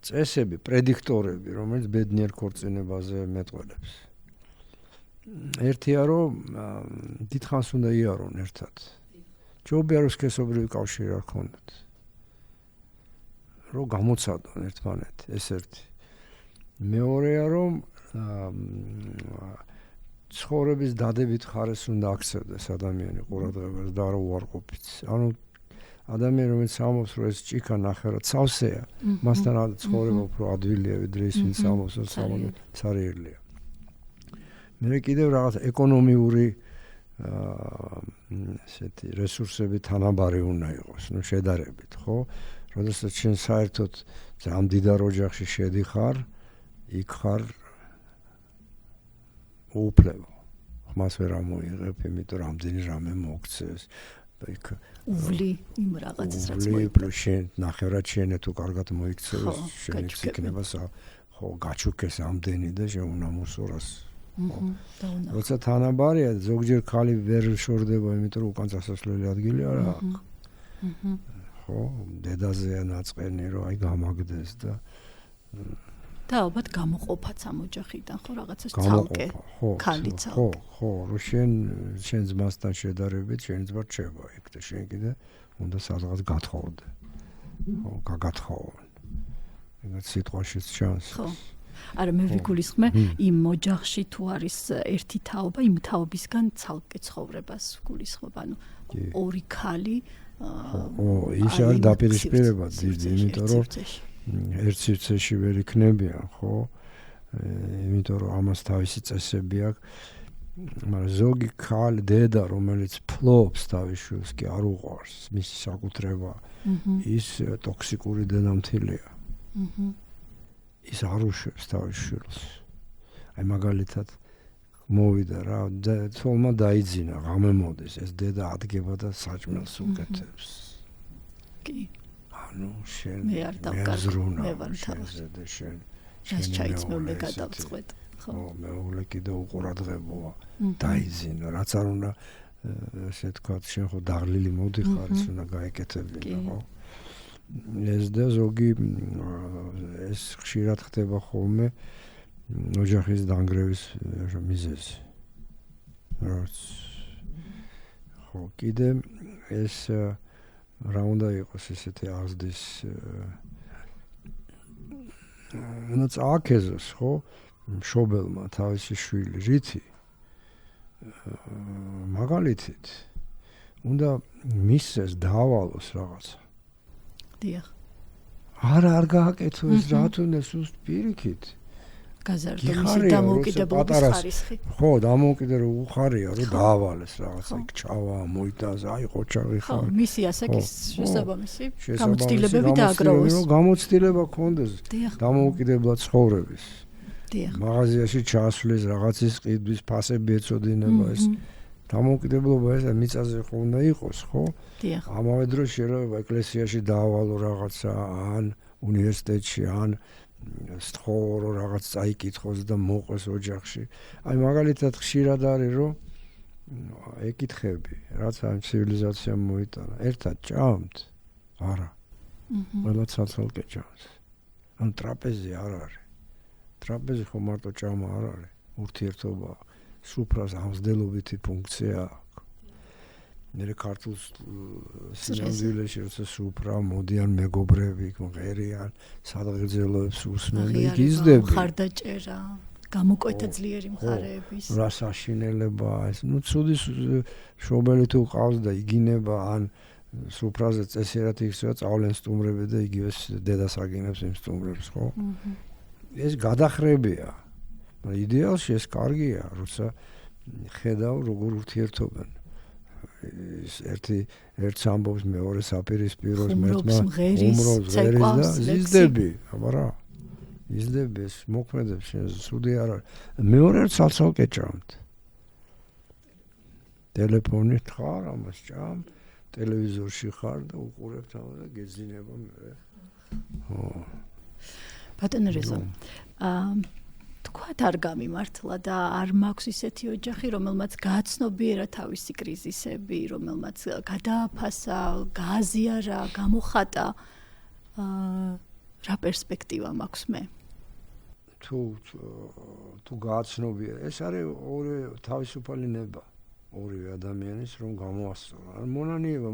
წესები პრედიქტორები რომელიც ბედნიერ ქორწინებაზე მეტყველებს ერთია რომ დიდხანს უნდა იარონ ერთად ჯობია რომ სქესობრივი კავშირი არ ქონდეთ რომ გამოცადონ ერთმანეთი ეს ერთი მეორეა რომ ცხოვრების დადებით ხარეს უნდა აქცევდეს ადამიანი ყურადღებას და არ უარყოფით ანუ ადამიანი რომელიც სამობს რომ ეს ჭიქა ნახევრად სავსეა მასთან ცხოვრება უფრო ადვილია ვიდრე ის ვინც სამობს რომ სამომე ცარიერლია მე კიდევ რაღაც ეკონომიური ესეთი რესურსები თანაბარი უნდა იყოს ნუ შედარებით ხო როდესაც შენ საერთოდ ამ დიდარ ოჯახში შედიხარ იქ ხარ უუფლებო ხმას ვერ ამოიღებ იმიტომ რომ ამდენი რამე მოგცეს იქ უვლი იმ რაღაცას რაც მოიწევს შენ ნახევრად შენ თუ კარგად მოიქცევს შენ იქნება ხო გაჩუქეს ამდენი და შენ უნდა მოსურას როცა თანაბარია ზოგჯერ ქალი ვერ შორდება იმიტომ რომ უკან წასასვლელი ადგილი არ აქვს ხო დედაზეა ნაწყენი რომ აი გამაგდეს და ალბათ გამოყოფაც ამ ოჯახიდან ხო რაღაცას ცალკე ქალი ცალკე ხო რომ შენ ძმასთან შედარებით შენ ძმა რჩება იქ და შენ კიდე უნდა სადღაც გათხოვდე ხო გაგათხოვონ ეგეც სიტყვაშიც ჩანს ხო არა მე ვიგულისხმე იმ ოჯახში თუ არის ერთი თაობა იმ თაობისგან ცალკე ცხოვრებას ვიგულისხმობ ანუ ორი ქალი ის არის დაპირისპირება დიდი იმიტომ რომ ერთ სივრცეში ვერ იქნებიან ხო იმიტომ რომ ამას თავისი წესები აქვს მაგრამ ზოგი ქალი დედა რომელიც ფლობს თავის შვილს კი არ უყვარს მისი საკუთრება ის ტოქსიკური დედამთილია ის არ უშვებს თავის შვილს აი მაგალითად მოვიდა რა თოლმა დაიძინა ღამე მოდის ეს დედა ადგება და საჭმელს უკეთებს კი ანუ შენ მე არ დავკარგ მე ვარ თავზე და შენ ჩაიცმევ მე გადავწყვეტ ხო მეუღლე კიდე უყურადღებოა დაიძინა რაც არ უნდა ესე თქვა შენ ხო დაღლილი მოდიხარ ის უნდა გაეკეთებინა ხო ეს და ზოგი ეს ხშირად ხდება ხოლმე ოჯახის დანგრევის მიზეზი რაც ხო კიდე ეს რა უნდა იყოს ესეთი აღზრდის უნდა წააქეზოს ხო მშობელმა თავისი შვილი რითი მაგალითით უნდა მისცეს დაავალოს რაღაცა დიახ არ გააკეთო ეს რა თუნდა სუსტ პირიქით გაზარდომისი დამოუკიდებლობის ხარისხი ხო დამოუკიდებლო უხარია რომ დაავალეს რაღაცა იქ ჩავა მოიტანს აი ყოჩაღი ხარ ხო მისი ასაკის შესაბამისი გამოცდილებები დააგროვოს რომ გამოცდილება ქონდეს დამოუკიდებლად ცხოვრების დიახ მაღაზიაში ჩასვლის რაღაცის ყიდვის ფასები ეწოდინება ეს დამოუკიდებლობა ეს მიწაზე ხო უნდა იყოს, ხო? დიახ. ამავე დროს შეიძლება ეკლესიაში დაავალო რაღაცა, ან უნივერსიტეტში, ან სწხოვრო რაღაც წაიკითხოს და მოყვეს ოჯახში. აი მაგალითად ხშირად არის რომ ეკითხები, რაც ამ ცივილიზაციამ მოიტანა. ერთად ჭამთ? არა. ყველა ცალ-ცალკე ჭამს. ან ტრაპეზი არ არის. ტრაპეზი ხო მარტო ჭამა არ არის. ურთიერთობა, სუფრას ამსდელობითი ფუნქცია აქვს. მე ქართულ სინამდვილეში როცა სუფრა მოდიან მეგობრები, მღერიან, სადღერძელოებს უსმენ და იქ იზრდება. ხარდაჭერა, გამოკვეთა ძლიერი მხარეების. რა საშინელება ეს. ნუ ცუდი შობელი თუ ყავს და იგინება ან სუფრაზე წესიერად იქცევა წავლენ სტუმრები და იგივე დედას აგინებს იმ სტუმრებს, ხო? ეს გადახრებია. მაგრამ იდეალში ეს კარგია, როცა ხედავ როგორ ურთიერთობენ. ერთს ამბობს მეორეს აპირისპიროს, მერტმა უმრობს ღერის და ზიზდები, აბა რა. იზდები ეს მოქმედებს შენ სუდი არ არის. მეორე ცალ-ცალკე ჭამთ. ტელეფონით ხარ, ამას ჭამ, ტელევიზორში ხარ და უყურებთ ამას და გეძინება მე. ხო. ბატონო რეზო. თქვათ არ გამიმართლა და არ მაქვს ისეთი ოჯახი, რომელმაც გააცნობიერა თავისი კრიზისები, რომელმაც გადააფასა, გააზიარა, გამოხატა. რა პერსპექტივა მაქვს მე? თუ გააცნობიერა, ეს არის ორი თავისუფალი ნება. ორივე ადამიანის რომ გამოასწორა. მონანიება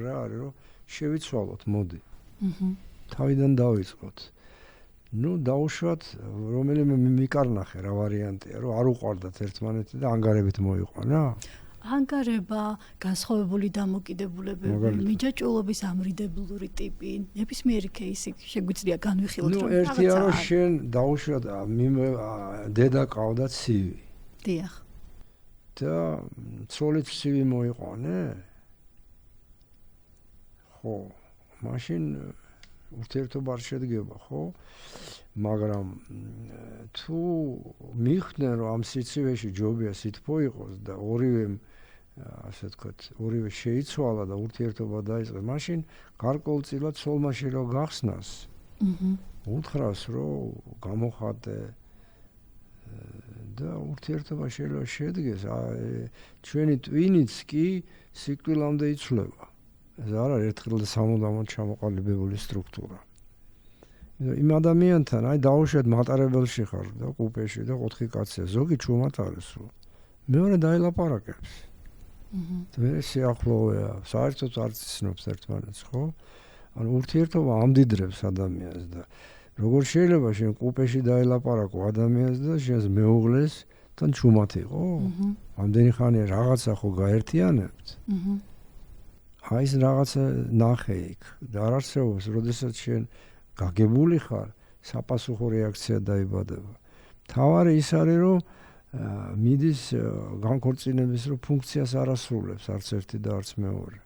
რა არის, რომ შევიცვალოთ, მოდი. თავიდან დავიწყოთ. ნუ დაუშვათ რომელიმე მიკარნახე რა ვარიანტია, რომ არ უყვარდათ ერთმანეთი და ანგარებით მოიყვანა? ანგარება, განსხვავებული დამოკიდებულებები, მიჯაჭვულობის ამრიდებლური ტიპი, ნებისმიერი кейსი შეგვიძლია განვიხილოთ, რომ ერთია რომ შენ დაუშვათ დედა ყავდა ცივი. დიახ. და ცოლით ცივი მოიყვანე? ხო, მაშინ ურთიერთობა არ შედგება, ხო? მაგრამ თუ მიხდნენ რომ ამ სიცივეში ჯობია სითბო იყოს და ორივე ასე ვთქვათ, ორივე შეიცვალა და ურთიერთობა დაიწყო, მაშინ გარკვეულწილად ცოლმაში რომ გახსნას. უთხრას რომ გამოხატე და ურთიერთობა შეიძლება შედგეს. ჩვენი ტვინიც კი სიკვდილამდე იცვლება. ეს არ არის ერთხელ და სამუდამოდ ჩამოყალიბებული სტრუქტურა. იმ ადამიანთან აი დაუშვათ მატარებელში ხარ და კუპეში და 4 კაცია, ზოგი ჩუმად არის სულ. მეორე დაელაპარაკებს. მე სიახლოვეა, საერთოდ არ ცნობს ერთმანეთს, ხო? ანუ ურთიერთობა ამდიდრებს ადამიანს და როგორ შეიძლება შენ კუპეში დაელაპარაკო ადამიანს და შენს მეუღლეს თან ჩუმად იყო? ამდენი ხანია რაღაცა ხო გაერთიანებთ? აი ეს რაღაცა ნახე იქ და არ არსებობს, როდესაც შენ გაგებული ხარ, საპასუხო რეაქცია დაიბადება. თავარი ის არის, რომ მიდის განქორწინების რო ფუნქციას არ ასრულებს არც ერთი და არც მეორე.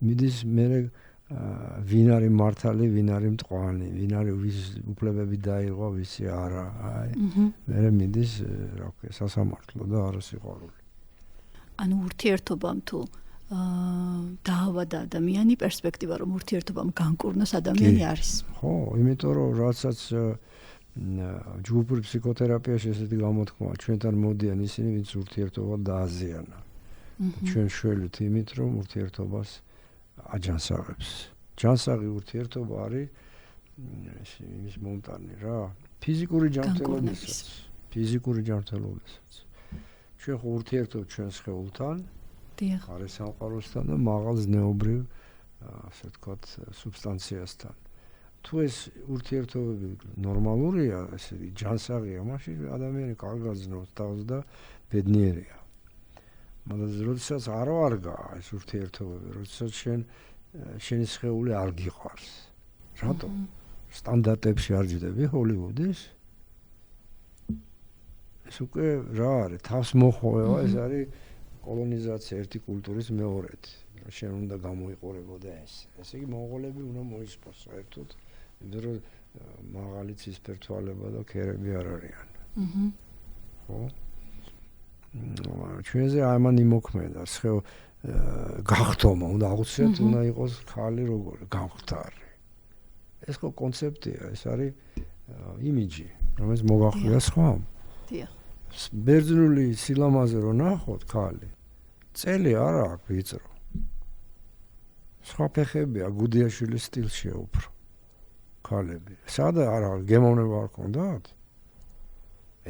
მიდის მე ვინ არის მართალი, ვინ არის მტყვანი, ვინ არის ვის უფლებები დაიღო, ვისი არა. აი მე მიდის რა ვქო, სასამართლო და არასიყვარული. ანუ ურთიერთობამ თუ დაავადა ადამიანი, პერსპექტივა რომ ურთიერთობამ განკურნოს ადამიანი არის. ხო, იმიტომ რომ რასაც ჯგუფური ფსიქოთერაპიაში ესეთი გამოთქმაა, ჩვენთან მოდიან ისინი, ვინც ურთიერთობა დააზიანა. ჩვენ შველით იმით, რომ ურთიერთობას აჯანსაღებს. ჯანსაღი ურთიერთობა არის იმის მომტანი რა, ფიზიკური ჯანმრთელობისაც. ჩვენ ხო ურთიერთობთ ჩვენ სხეულთან, დიახ. არის სამყაროსთან და მაღალ ზნეობრივ ასე ვთქვათ სუბსტანციასთან. თუ ეს ურთიერთობები ნორმალურია, ესე იგი ჯანსაღია, მაშინ ადამიანი კარგად ზნობს თავს და ბედნიერია. მაგრამ როდესაც არ ვარგა ეს ურთიერთობები, როდესაც შენი სხეული არ გიყვარს. რატო? სტანდარტებში არ ჯდები ჰოლივუდის? ეს უკვე რა არის? თავს მოხვევა, ეს არის კოლონიზაცია ერთი კულტურის მეორედ. შენ უნდა გამოიყურებოდა ეს. ესე იგი მონღოლები უნდა მოისპოს საერთოდ, იმიტომ რომ მაღალი ცისფერთვალება და ქერები არ არიან. ხო? ჩვენზე ამან იმოქმედა სხეულ გახტომა უნდა აუცილებლად უნდა იყოს ხალი როგორი გამختარი ეს ხო კონცეფტია ეს არის იმიჯი რომელიც მოგახსოვდა სხვა დიახ ბერძნული სილამაზე რო ნახოთ ხალი წელი არ აქვს ვიწრო სხვა ფეხებია გუდიაშვილის სტილშია უფრო ხალები სადა არა გემოვნება არ ქონდათ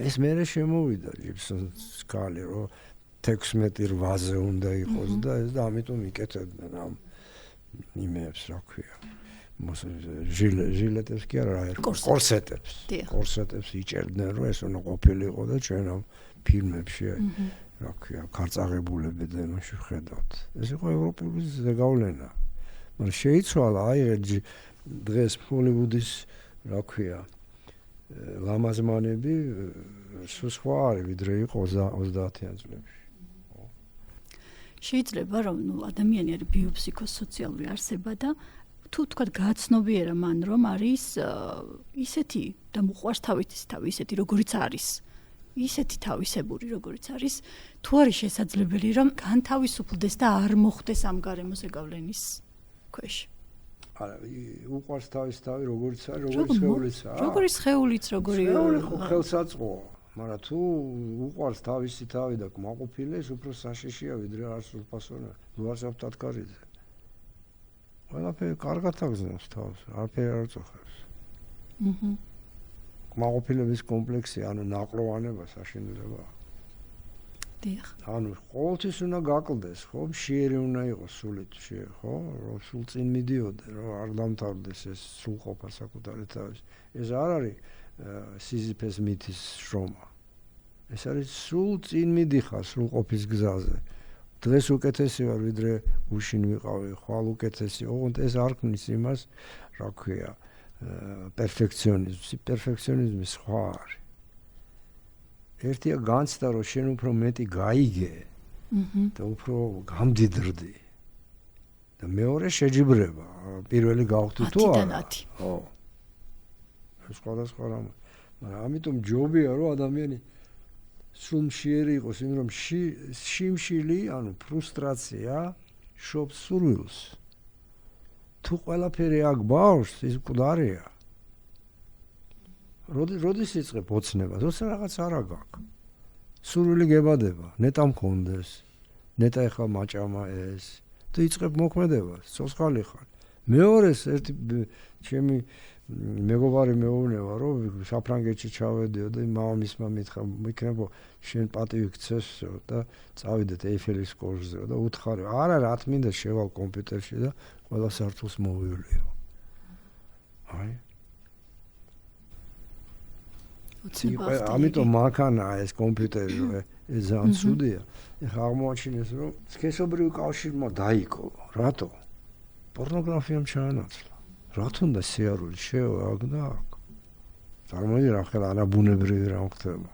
ეს მერე შემოვიდა ჯიბსონს ხალი რო 16-8-ზე უნდა იყოს და ეს და ამიტომ იკეთებდნენ ამ იმებს რა ქვია ჟილეტებს კი არა კორსეტებს იჭერდნენ რომ ეს უნდა ყოფილიყო და ჩვენ ამ ფილმებში რა ქვია კარწაღებულები და იმაში ხედავთ ეს იყო ევროპული ზეგავლენა მაგრამ შეიცვალა აი დღეს ჰოლივუდის რა ქვია ლამაზმანები სხვა არის ვიდრე იყო 30-იან წლებში შეიძლება რომ ადამიანი არის ბიოფსიქოსოციალური არსება და თუ თქვა გააცნობიერა მან რომ არის ისეთი და მოყვარს თავის თავი ისეთი როგორიც არის ისეთი თავისებური როგორიც არის თუ არის შესაძლებელი რომ განთავისუფლდეს და არ მოხდეს ამ გარემოს ზეგავლენის ქვეშ არა უყვარს თავის თავი როგორიც არის როგორიც ხეულიცაა როგორიც ხეულიც როგორი ხო ხელსაწყოა მაგრამ თუ უყვარს თავისი თავი და კმაყოფილეს უფრო საშიშია ვიდრე არსულფასონა ლუარსაბ თათქარიძე ყველაფერი კარგად აგზნობს თავს არაფერი არ წოხებს კმაყოფილების კომპლექსი ანუ ნაყლოვანება საშინელება დიახ ანუ ყოველთვის უნდა გაკლდეს ხო მშიერი უნდა იყოს სულით ხო რომ სულ წინ მიდიოდე რომ არ დამთავრდეს ეს სრულყოფა საკუთარი თავის ეს არ არის სიზიფეს მითის შრომა ეს არის სულ წინ მიდიხარ სრულყოფის გზაზე დღეს უკეთესი ვარ ვიდრე გუშინ ვიყავი ხვალ უკეთესი ოღონდ ეს არ ქმნის იმას რა ქვია პერფექციონიზმი სხვა არის ერთია განცდა რომ შენ უფრო მეტი გაიგე და უფრო გამდიდრდი და მეორე შეჯიბრება პირველი გავხდი თუ არა ხო სხვადასხვა რამ მაგრამ ამიტომ ჯობია რომ ადამიანი სულ მშიერი იყოს იმ რომ შიმშილი ანუ ფრუსტრაცია შობს სურვილს თუ ყველაფერი აქ ბავშვს ის მკვდარია როდის იწყებ ოცნება როცა რაღაც არა გაქვს სურვილი გებადება ნეტა მქონდეს ნეტა ეხლა მაჭამა ეს და იწყებ მოქმედებას სოცხალი ხარ მეორეს ერთი ჩემი მეგობარი მეუბნება რომ საფრანგეთში ჩავედიო და მამამისმა მითხრა მიქნებო შენ პატივი გცეს და წავიდეთ ეიფელის კოშკზე და უთხარი არა რა თმინდა შევალ კომპიუტერში და ყველა სართულს მოვივლიო აი ამიტომ მანქანა ეს კომპიუტერი ეს ძალიან ცუდია ეხლა აღმოაჩინეს რომ სქესობრივი კავშირმა დაიკო რატო პორნოგრაფიამ ჩაანაცვლა რატო უნდა სიარული შევა აქ და აქ წარმოიდგინე რა ხელა არაბუნებრივი რამ ხდება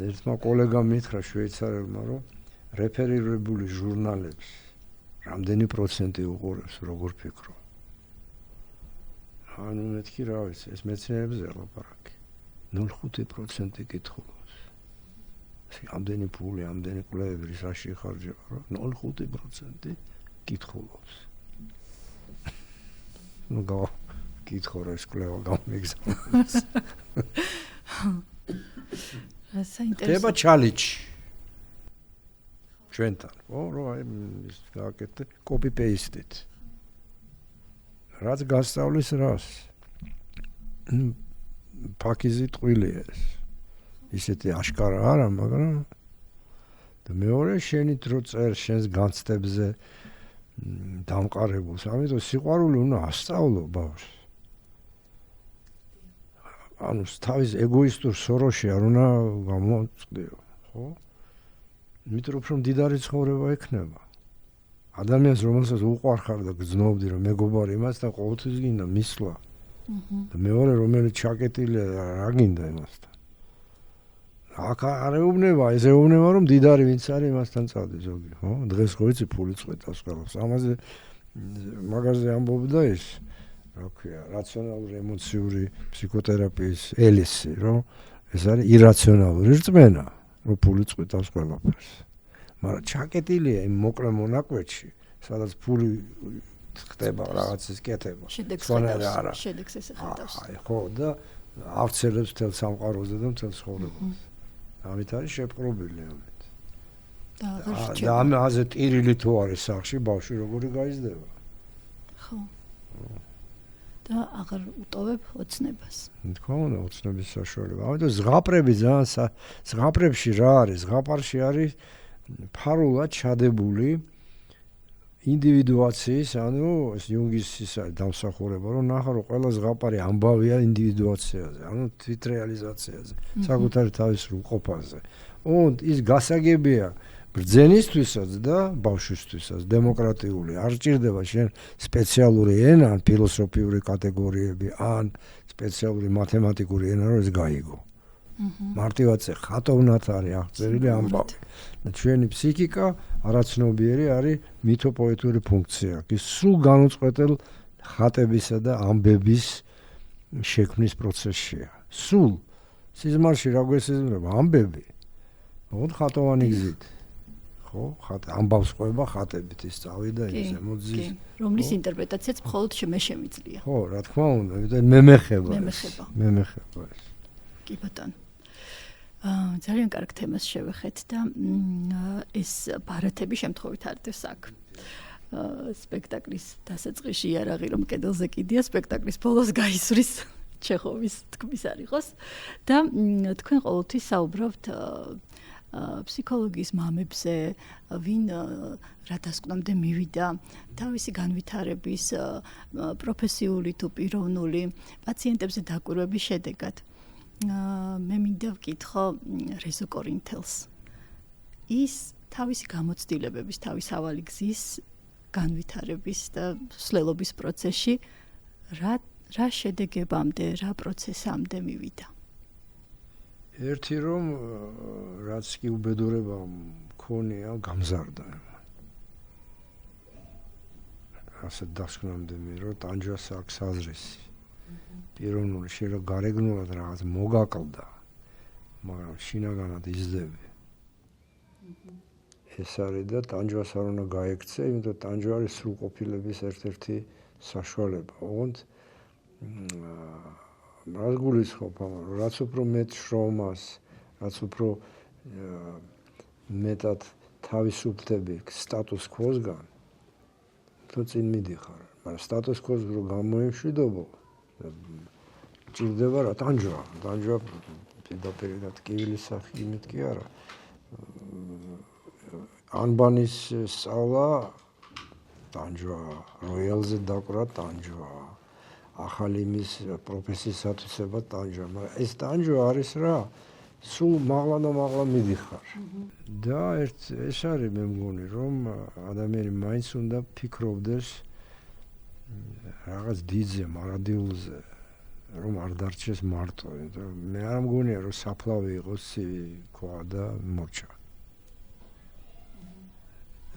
ერთმა კოლეგამ მითხრა შვეიცარიელმა რომ რეფერირებული ჟურნალებს რამდენი პროცენტი უყურებს როგორ ფიქრო ანუ მეთქი რა ვიცი ეს მეცნიერებზე ლაპარაკი 0.5% კითხულობს ამდენი ფული ამდენი კვლევები რაში ხარჯება რომ 0.5% კითხულობს ნუ კითხო რა ეს კვლევა გამიგზავნოს საინტერესო ჩალენჯი ჩვენთან ხო რომ აი ის გააკეთე კოპი პეისტით რაც გასწავლის რას ფაქიზი ტყვილია ეს ისეთი აშკარა არა მაგრამ და მეორე შენი დრო წერ შენს განცდებზე დამყარებულს ამიტომ სიყვარული უნდა ასწავლო ბავშვს ანუ თავის ეგოისტურ სოროში არ უნდა გამოწყდიო ხო იმიტომ რომ მდიდარი ცხოვრება ექნება ადამიანს რომელსაც უყვარხარ და გძნობდი რომ მეგობარი იმასთან ყოველთვის გინდა მისვლა და მეორე რომელიც ჩაკეტილია რა გინდა იმასთან აქ არ ეუბნება ეს ეუბნება რომ მდიდარი ვინც არის იმასთან წავდი ზოგი ხო დღეს ხო იცი ფული წყვეტავს ყველას ამაზე მაგაზე ამბობდა ის რა ქვია რაციონალური ემოციური ფსიქოთერაპიის ელისი რომ ეს არის ირაციონალური რწმენა, რომ ფული წყვიტავს ყველაფერს. მაგრამ ჩაკეტილია იმ მოკლე მონაკვეთში, სადაც ფული ხდება რაღაცის კეთება. შედეგს ესე ხედავს. ხო, და ავცელებს მთელ სამყაროზე და მთელ ცხოვრებას. ამით არის შეპყრობილი ამით. და ამაზე ტირილი თუ არის სახში, ბავშვი როგორი გაიზრდება? ხო. და აღარ უტოვებ ოცნებას. თქო, ოცნების საშუალება. ამიტომ ზღაპრები ძალიან ზღაპრებში რა არის? ზღაპარში არის ფარულად ჩადებული ინდივიდუაციის, ანუ ეს იუნგის ის არის დამსახურება, რომ ნახა რომ ყველა ზღაპარი ამბავია ინდივიდუაციაზე, ანუ თვითრეალიზაციაზე, საკუთარი თავის სრულყოფაზე. ის გასაგებია ბრძენისთვისაც და ბავშვისთვისაც, დემოკრატიული. არ ჭირდება შენ სპეციალური ენა, ან ფილოსოფიური კატეგორიები, ან სპეციალური მათემატიკური ენა, რომ ეს გაიგო. მარტივად ხატოვნად არის აღწერილი ამბავი. და ჩვენი ფსიქიკა არაცნობიერი არის მითოპოეტური ფუნქცია. ის სულ განუწყვეტელ ხატებისა და ამბების შექმნის პროცესია. სულ სიზმარში რა გვესიზმრება ამბები? ხო, ხატოვანი გზით. ხო, ამბავს ყვება ხატებით ის წავიდა ის ემოძიის, რომლის ინტერპრეტაციაც მხოლოდ მე შემიძლია. ხო, რა თქმა უნდა, მემეხება. ეს. კი ბატონო. ძალიან კარგ თემას შევეხეთ და ეს ბარათები შემთხვევით არდეს აქ. სპექტაკლის დასაწყისში იარაღი რომ კედელზე კიდია, სპექტაკლის ბოლოს გაისვრის ჩეხოვის თქმის არ იყოს და თქვენ ყოველთვის საუბრობთ ფსიქოლოგიის მამებზე, ვინ რა დასკვნამდე მივიდა, თავისი განვითარების პროფესიული თუ პიროვნული პაციენტებზე დაკვირვების შედეგად. მე მინდა ვკითხო რეზო კორინთელს. ის თავისი გამოცდილებების, თავის ავალი გზის განვითარების და სვლელობის პროცესში რა შედეგებამდე, რა პროცესამდე მივიდა. ერთი რომ რაც კი უბედურება მქონია, გამზარდა. ასე დასკვნამდე მე რომ ტანჯვას აქვს აზრისი. პიროვნული შეიძლება გარეგნულად რაღაც მოგაკლდა, მაგრამ შინაგანად იზრდები. ეს არის და ტანჯვას არ უნდა გაექცე, იმიტომ ტანჯვა არის სრულყოფილების ერთ-ერთი საშუალება. ოღონდ რას გულისხმობ ამან, რაც უფრო მეტ შრომას, რაც უფრო მეტად თავისუფლდები სტატუს კვოსგან, თუ წინ მიდიხარ, მაგრამ სტატუს კვოს რო გამოიმშვიდობო, ჭირდება რა ტანჯვა პირდაპირ ტკივილის სახით იმით კი არა. ანბანის სწავლა ტანჯვა, როიალზე დაკვრა ტანჯვა. ახალი მის პროფესიის ათვისება ტანჯვა, მაგრამ ეს ტანჯვა არის რა, სულ მაღლა მიდიხარ. და ეს არის მე მგონი, რომ ადამიანი მაინც უნდა ფიქრობდეს რაღაც დიდზე, მარადილზე, რომ არ დარჩეს მარტო. მე არ მგონია, რომ საფლავი იყოს ცივი ქვა და მორჩა.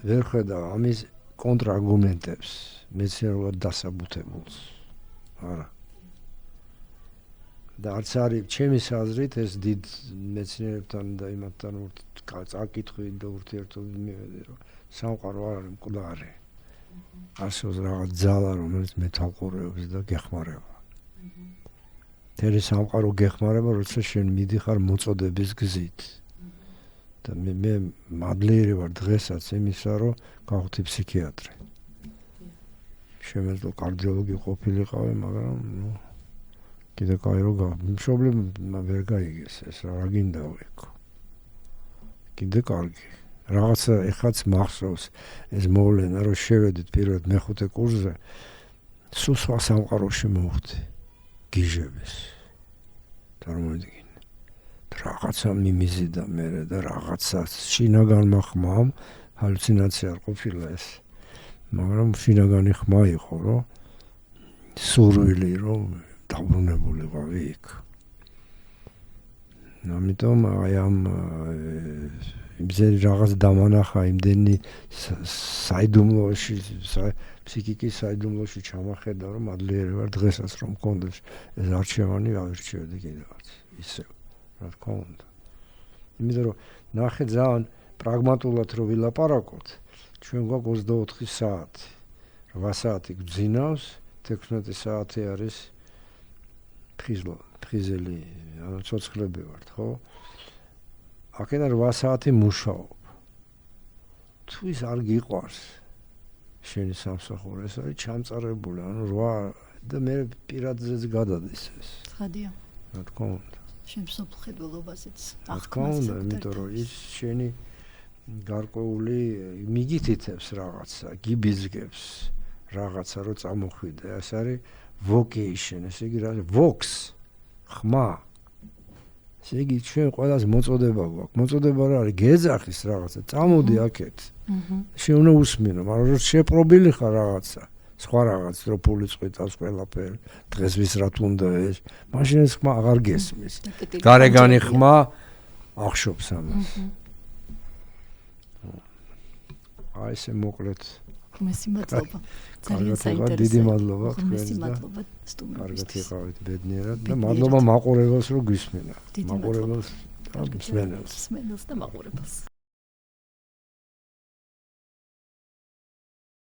ვერ ხედავ ამის კონტრარგუმენტებს, მეცნიერულად დასაბუთებულს. არა. და არც არის ჩემი აზრით ეს დიდ მეცნიერებთან და იმათთან წაკითხვით და ურთიერთობით მივედი, რომ სამყარო არ არის მკვდარი. არსებობს რაღაც ძალა, რომელიც მეთვალყურეობს და გეხმარება. თერი სამყარო გეხმარება, როცა შენ მიდიხარ მოწოდების გზით. და მე მადლიერი ვარ დღესაც იმისა, რომ გავხდი ფსიქიატრი. შემეძლო კარდიოლოგი ყოფილიყავი, მაგრამ კიდე კაი რო მშობლებმა ვერ გაიგეს ეს რა გინდა იქ. კიდე კარგი. რაღაცა ეხაც მახსოვს ეს მოვლენა, რომ შევედით პირველად მეხუთე კურსზე, სულ სხვა სამყაროში მოვხდი. გიჟების. წარმოიდგინე. რაღაცა მიმიზიდა მე და რაღაცა შინაგანმა ხმამ ჰალუცინაცია არ ყოფილა ეს. მაგრამ შინაგანი ხმა იყო, რომ სურვილი რომ დაბრუნებულიყავი იქ. ამიტომ აი ამ იმზე რაღაც დამანახა იმდენი საიდუმლოში, ფსიქიკის საიდუმლოში ჩამახედა, რომ მადლიერი ვარ დღესაც რომ მქონდეს ეს არჩევანი ავირჩიოდი კიდევაც. ისევ რა თქმა უნდა. იმიტომ რომ ნახე ძალიან პრაგმატულად რო ვილაპარაკოთ, ჩვენ გვაქვს 24 საათი. 8 საათი გძინავს, 16 საათი არის ფხიზელი, ანუ ცოცხლები ვართ, ხო? აქედან 8 საათი მუშაობ. თუ ის არ გიყვარს შენი სამსახური, ეს არის ჩამწარებული, ანუ 8 და მე პირადზეც გადადის ეს. ცხადია. რა თქმა უნდა. შენ მსოფლმხედველობაზეც რა თქმა უნდა, იმიტომ რომ ის შენი გარკვეული მიგითითებს რაღაცა, გიბიზგებს რაღაცა რო წამოხვიდე, ეს არის vocation, ესე იგი რა, vox, ხმა. ესე იგი ჩვენ ყველას მოწოდება გვაქვს. მოწოდება რა არის? გეძახის რაღაცა, წამოდი აქეთ. შენ უნდა უსმინო, მაგრამ რო შეპრობილი ხარ რაღაცა, სხვა რაღაც, რო ფული წვიტავს ყველაფერი, დღეს ვის რა თუნდა ეს, მაშინ ეს ხმა აღარ გესმის. გარეგანი ხმა ახშობს ამას. აი ესე მოკლედ. მესი მადლობა. ძალიან საინტერესო. დიდი მადლობა თქვენს და მესი მადლობა სტუმრებისთვის. კარგად იყავით ბედნიერად და მადლობა მაყურებელს რომ გვისმენთ. მაყურებელს და მსმენელს. მსმენელს და მაყურებელს.